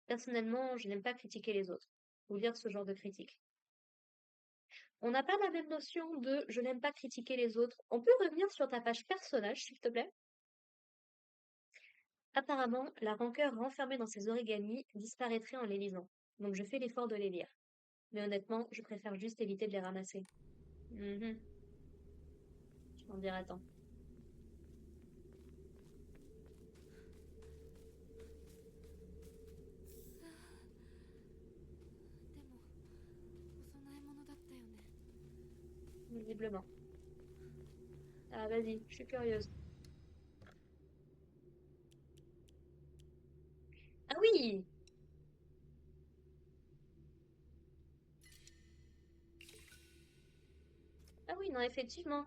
Speaker 1: Personnellement, je n'aime pas critiquer les autres, ou lire ce genre de critiques. On n'a pas la même notion de je n'aime pas critiquer les autres. On peut revenir sur ta page personnage, s'il te plaît? Apparemment, la rancœur renfermée dans ces origamis disparaîtrait en les lisant, donc je fais l'effort de les lire. Mais honnêtement, je préfère juste éviter de les ramasser. Je m'en dirai tant.
Speaker 3: でもお供え物だったよね。
Speaker 1: Visiblement. Ah, vas-y, je suis curieuse. Ah oui! Ah oui, non, effectivement.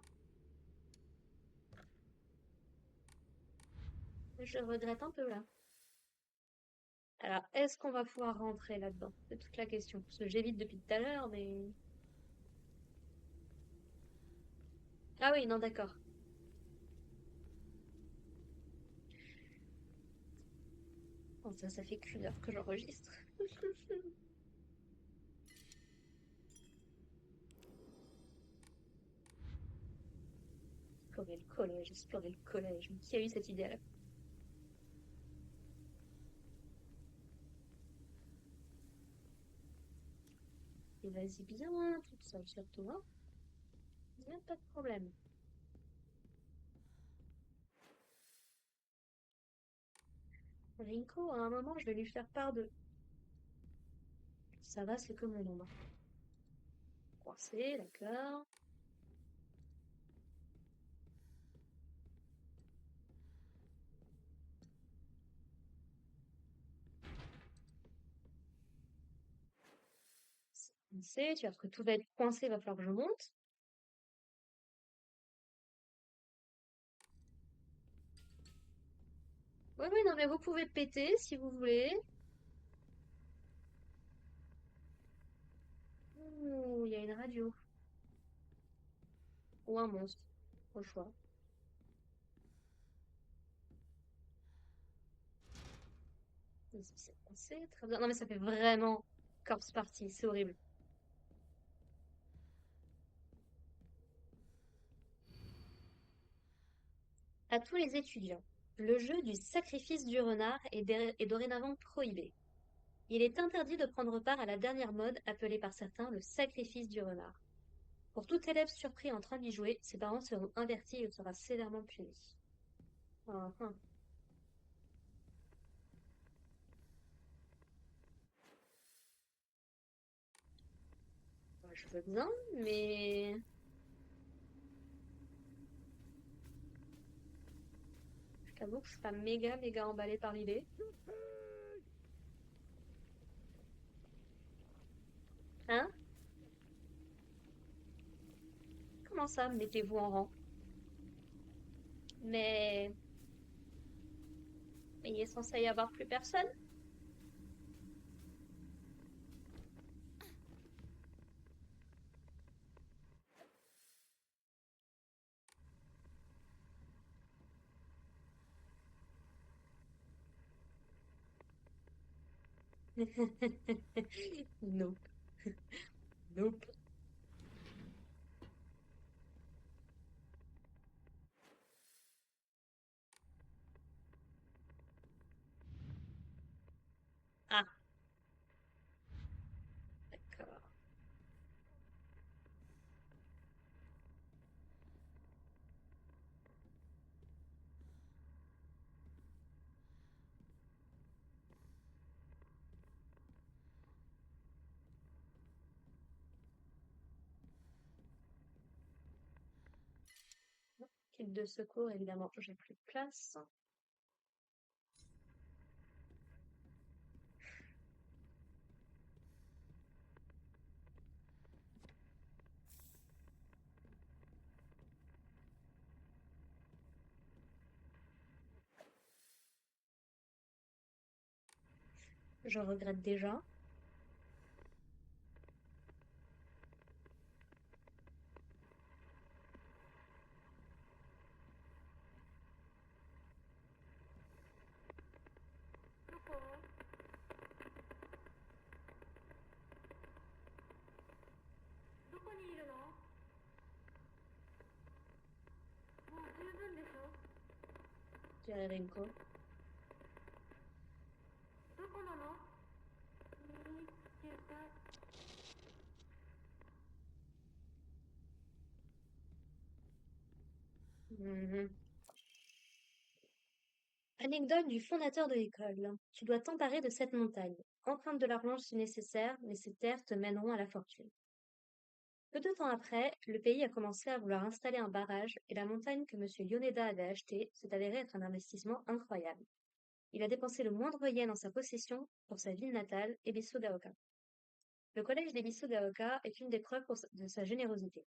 Speaker 1: Je regrette un peu là. Alors, Alors, est-ce qu'on va pouvoir rentrer là-dedans? C'est toute la question. Parce que j'évite depuis tout à l'heure, mais... Ah oui, non, d'accord. Bon, ça fait qu'une heure que j'enregistre. Explorer le collège. Mais qui a eu cette idée-là? Et vas-y bien, toute seule sur toi. Y a pas de problème. Rinko, à un moment, je vais lui faire part de... Ça va, c'est que mon nom. Coincé, d'accord. C'est coincé, tu vois, que tout va être coincé, il va falloir que je monte. Oui, oui, non, mais vous pouvez péter si vous voulez. Ouh, il y a une radio. Ou un monstre. Au choix. C'est coincé, très bien. Non, mais ça fait vraiment corpse party, c'est horrible. À tous les étudiants, le jeu du sacrifice du renard est dorénavant prohibé. Il est interdit de prendre part à la dernière mode appelée par certains le sacrifice du renard. Pour tout élève surpris en train d'y jouer, ses parents seront avertis et il sera sévèrement puni. Ah, ah. Bah, je veux bien, mais... Je t'avoue que je suis pas méga emballée par l'idée. Hein? Comment ça, mettez-vous en rang? Mais... Mais il est censé y avoir plus personne? Nope. Nope. Ah, d'accord. Kit de secours, évidemment, j'ai plus de place. Je regrette déjà. Dirait Rinko. Mhm. Anecdote du fondateur de l'école. Tu dois t'emparer de cette montagne. Emprunte de l'argent si nécessaire, mais ces terres te mèneront à la fortune. Peu de temps après, le pays a commencé à vouloir installer un barrage et la montagne que monsieur Yoneda avait achetée s'est avérée être un investissement incroyable. Il a dépensé le moindre yen en sa possession pour sa ville natale, Ebisugaoka. Le collège d'Ebisugaoka est une des preuves de sa générosité.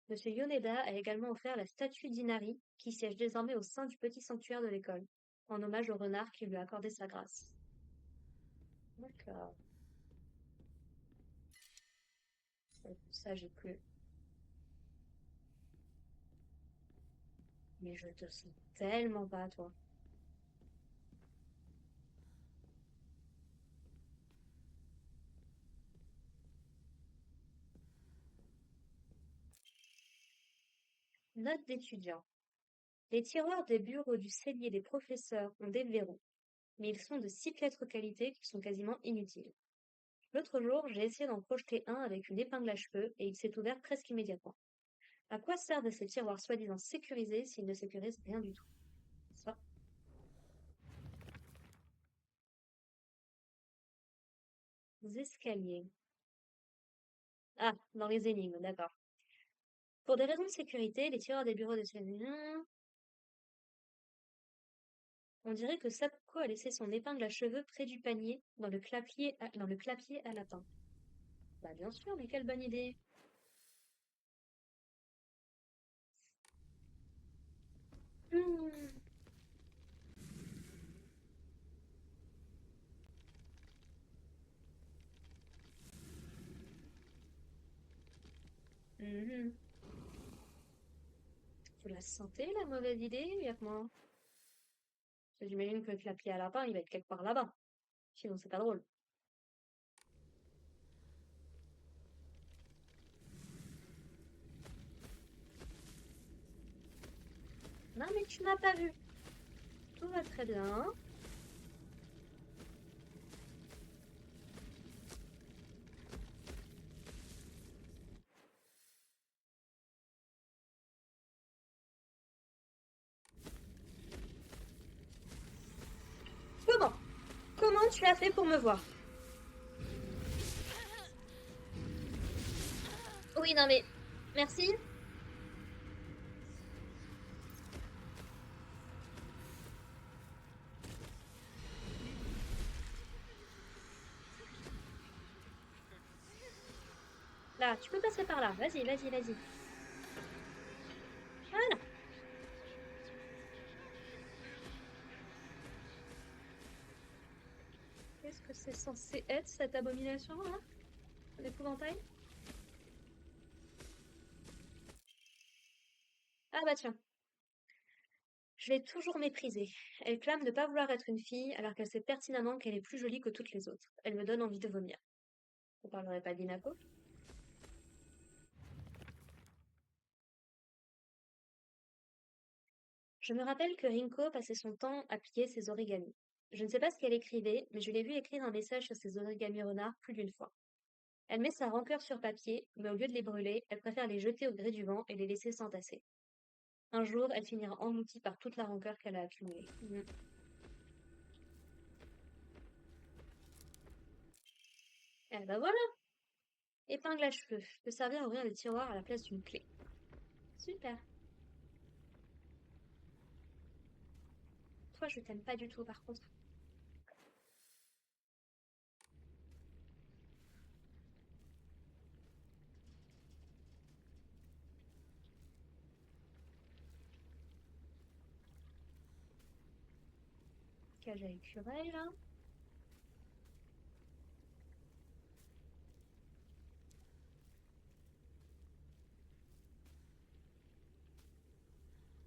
Speaker 1: Monsieur Yoneda a également offert la statue d'Inari qui siège désormais au sein du petit sanctuaire de l'école, en hommage au renard qui lui a accordé sa grâce. bon, ça, j'ai plus. Mais je te sens tellement pas, toi. Note d'étudiant. Les tiroirs des bureaux du cellier des professeurs ont des verrous, mais ils sont de si piètre qualité qu'ils sont quasiment inutiles. L'autre jour, j'ai essayé d'en projeter un avec une épingle à cheveux et il s'est ouvert presque immédiatement. À quoi servent ces tiroirs soi-disant sécurisés s'ils ne sécurisent rien du tout? Ça. Les escaliers. Ah, dans les énigmes, d'accord. Pour des raisons de sécurité, les tiroirs des bureaux de cellier... On dirait que Sapko a laissé son épingle à cheveux près du panier, dans le clapier à lapin. Bah bien sûr, mais quelle bonne idée! Hmm. Mhm. Vous la sentez, la mauvaise idée, moi? Parce que j'imagine que le clapier à lapin, il va être quelque part là-bas. Sinon, c'est pas drôle. Non, mais tu m'as pas vu. Tout va très bien. Comment? Comment tu as fait pour me voir? Oui, non, mais... Merci. Là, tu peux passer par là. Vas-y, vas-y, vas-y. Voilà. Qu'est-ce que c'est censé être, cette abomination-là? L'épouvantail? Ah bah tiens. Je l'ai toujours méprisée. Elle clame ne pas vouloir être une fille, alors qu'elle sait pertinemment qu'elle est plus jolie que toutes les autres. Elle me donne envie de vomir. On parlerait pas d'Inako? Je me rappelle que Rinko passait son temps à plier ses origamis. Je ne sais pas ce qu'elle écrivait, mais je l'ai vue écrire un message sur ses origamis renards plus d'une fois. Elle met sa rancœur sur papier, mais au lieu de les brûler, elle préfère les jeter au gré du vent et les laisser s'entasser. Un jour, elle finira engloutie par toute la rancœur qu'elle a accumulée. Eh ben voilà! Épingle à cheveux. Peut servir à ouvrir les tiroirs à la place d'une clé. Super. Toi, je t'aime pas du tout, par contre. Cage à écureuil, là.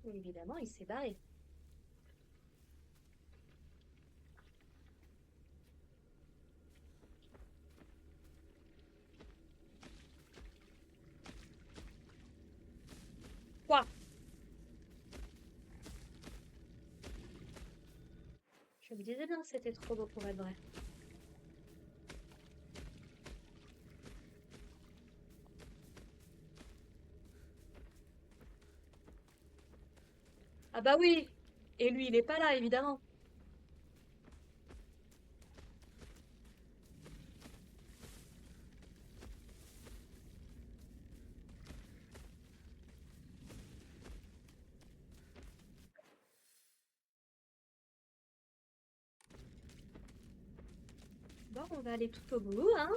Speaker 1: Et évidemment, il s'est barré. Quoi? Je me disais bien que c'était trop beau pour être vrai. Ah bah oui! Et lui, il est pas là, évidemment. Bon, on va aller tout au bout, hein?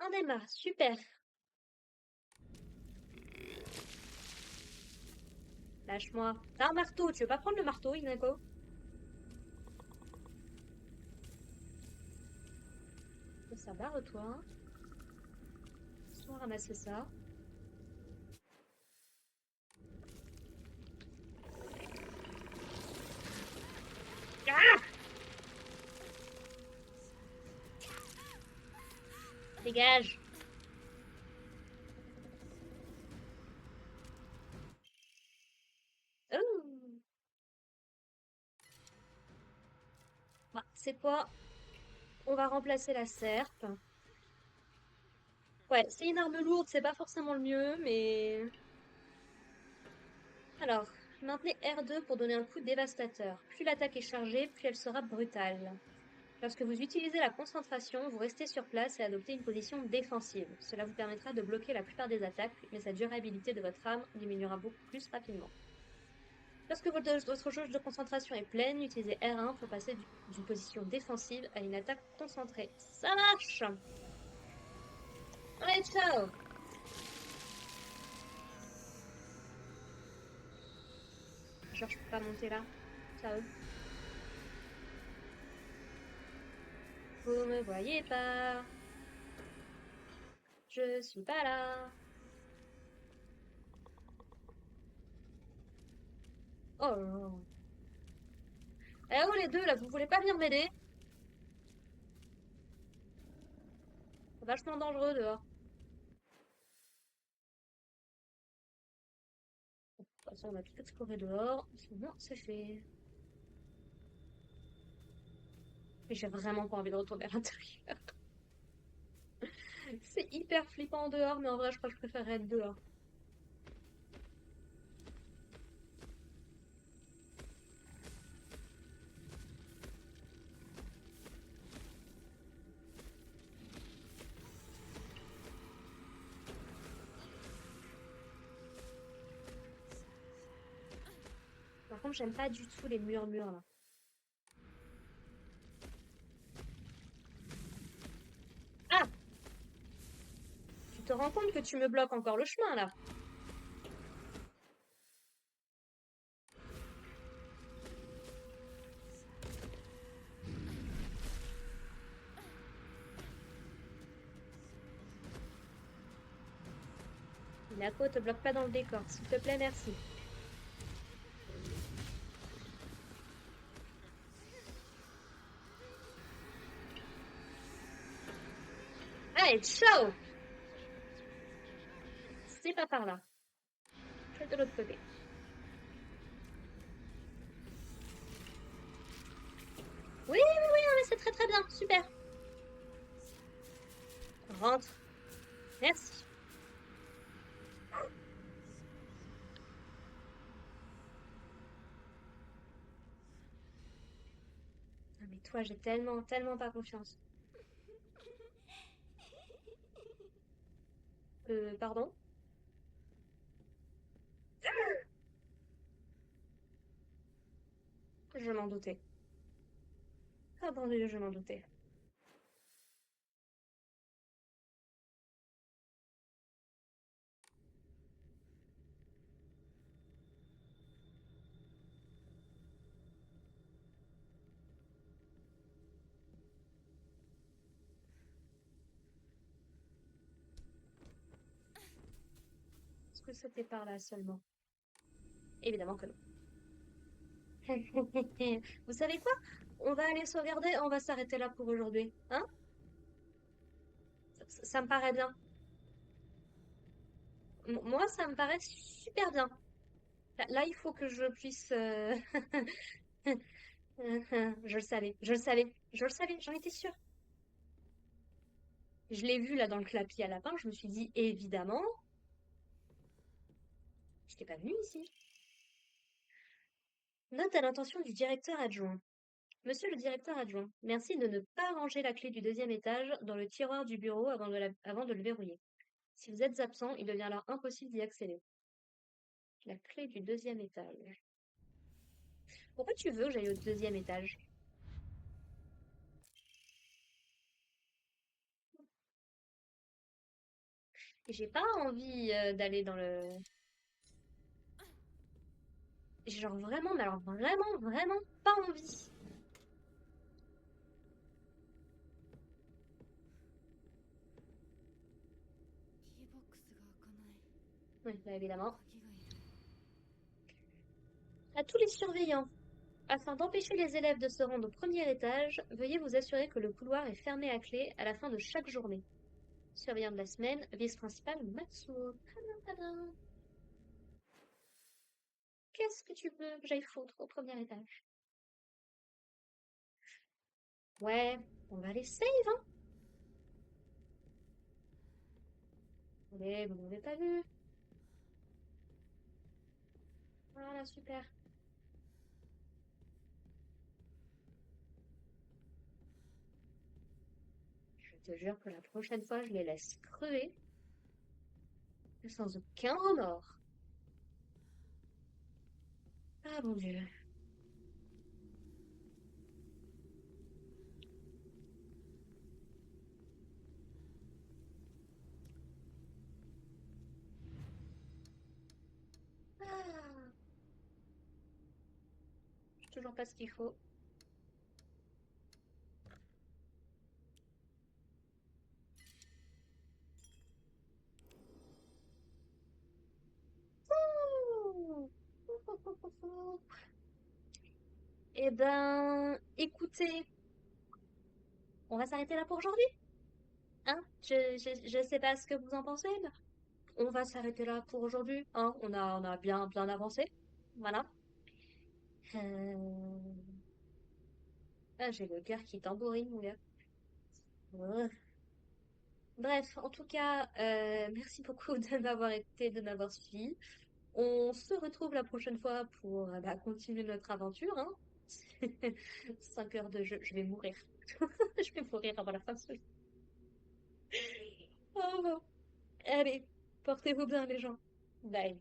Speaker 1: On démarre, super. Lâche-moi. T'as un marteau, tu veux pas prendre le marteau, Inako? Ça barre-toi. Laisse-moi ramasser ça. Ah! Dégage! Oh! Bah, c'est quoi? On va remplacer la serpe. Ouais, c'est une arme lourde, c'est pas forcément le mieux, mais... Alors, maintenez R2 pour donner un coup dévastateur. Plus l'attaque est chargée, plus elle sera brutale. Lorsque vous utilisez la concentration, vous restez sur place et adoptez une position défensive. Cela vous permettra de bloquer la plupart des attaques, mais sa durabilité de votre arme diminuera beaucoup plus rapidement. Lorsque votre jauge de concentration est pleine, utilisez R1 pour passer d'une position défensive à une attaque concentrée. Ça marche! Allez, ciao! Genre, je peux pas monter là. Ciao. Vous me voyez pas. Je suis pas là. Oh là là. Eh oh les deux là, vous voulez pas venir m'aider? C'est vachement dangereux dehors. De toute façon, on a tout exploré dehors. C'est bon, c'est fait. Mais j'ai vraiment pas envie de retourner à l'intérieur. C'est hyper flippant dehors, mais en vrai, je crois que je préférerais être dehors. Par contre, j'aime pas du tout les murmures là. Ah! Tu te rends compte que tu me bloques encore le chemin là? Nako, te bloque pas dans le décor, s'il te plaît, merci. Allez, ciao! C'est pas par là. Je vais de l'autre côté. Oui, oui, oui, non, mais c'est très très bien, super. Rentre. Merci. Ah, mais toi, j'ai tellement, tellement pas confiance. Pardon? Je m'en doutais. Ah bon Dieu, je m'en doutais. Est-ce que c'était par là seulement? Évidemment que non. Vous savez quoi? On va aller sauvegarder, on va s'arrêter là pour aujourd'hui. Hein? Ça me paraît bien. Moi, ça me paraît super bien. Là, il faut que je puisse... Je le savais, je le savais, je le savais, j'en étais sûre. Je l'ai vu là dans le clapier à lapin, je me suis dit, évidemment, je n'étais pas venue ici. Note à l'intention du directeur adjoint. Monsieur le directeur adjoint, merci de ne pas ranger la clé du deuxième étage dans le tiroir du bureau avant de le verrouiller. Si vous êtes absent, il devient alors impossible d'y accéder. La clé du deuxième étage. Pourquoi tu veux que j'aille au deuxième étage? Et j'ai pas envie d'aller dans le... J'ai genre vraiment, mais alors vraiment, vraiment pas envie.
Speaker 3: キーボックスが開かない。
Speaker 1: Oui, bah, évidemment.
Speaker 3: 鍵がいる。
Speaker 1: À tous les surveillants, afin d'empêcher les élèves de se rendre au premier étage, veuillez vous assurer que le couloir est fermé à clé à la fin de chaque journée. Surveillant de la semaine, vice-principal Matsuo. Tadam, tadam. Qu'est-ce que tu veux que j'aille foutre au premier étage? Ouais, on va aller save, hein? Allez, vous m'avez pas vu. Voilà, super. Je te jure que la prochaine fois, je les laisse crever sans aucun remords. Ah mon Dieu. Ah, j'ai toujours pas ce qu'il faut. Ouh. Eh ben, écoutez, on va s'arrêter là pour aujourd'hui, hein? Je sais pas ce que vous en pensez, mais on va s'arrêter là pour aujourd'hui, hein? On a bien, bien avancé. Voilà. Euh, Ah, j'ai le cœur qui tambourine, mon gars. Ouais. Bref, en tout cas, merci beaucoup de m'avoir écouté, de m'avoir suivi. On se retrouve la prochaine fois pour bah, continuer notre aventure, hein. 5 heures de jeu, je vais mourir. Je vais mourir avant la fin de ce jeu. Oh, allez, portez-vous bien les gens. Bye.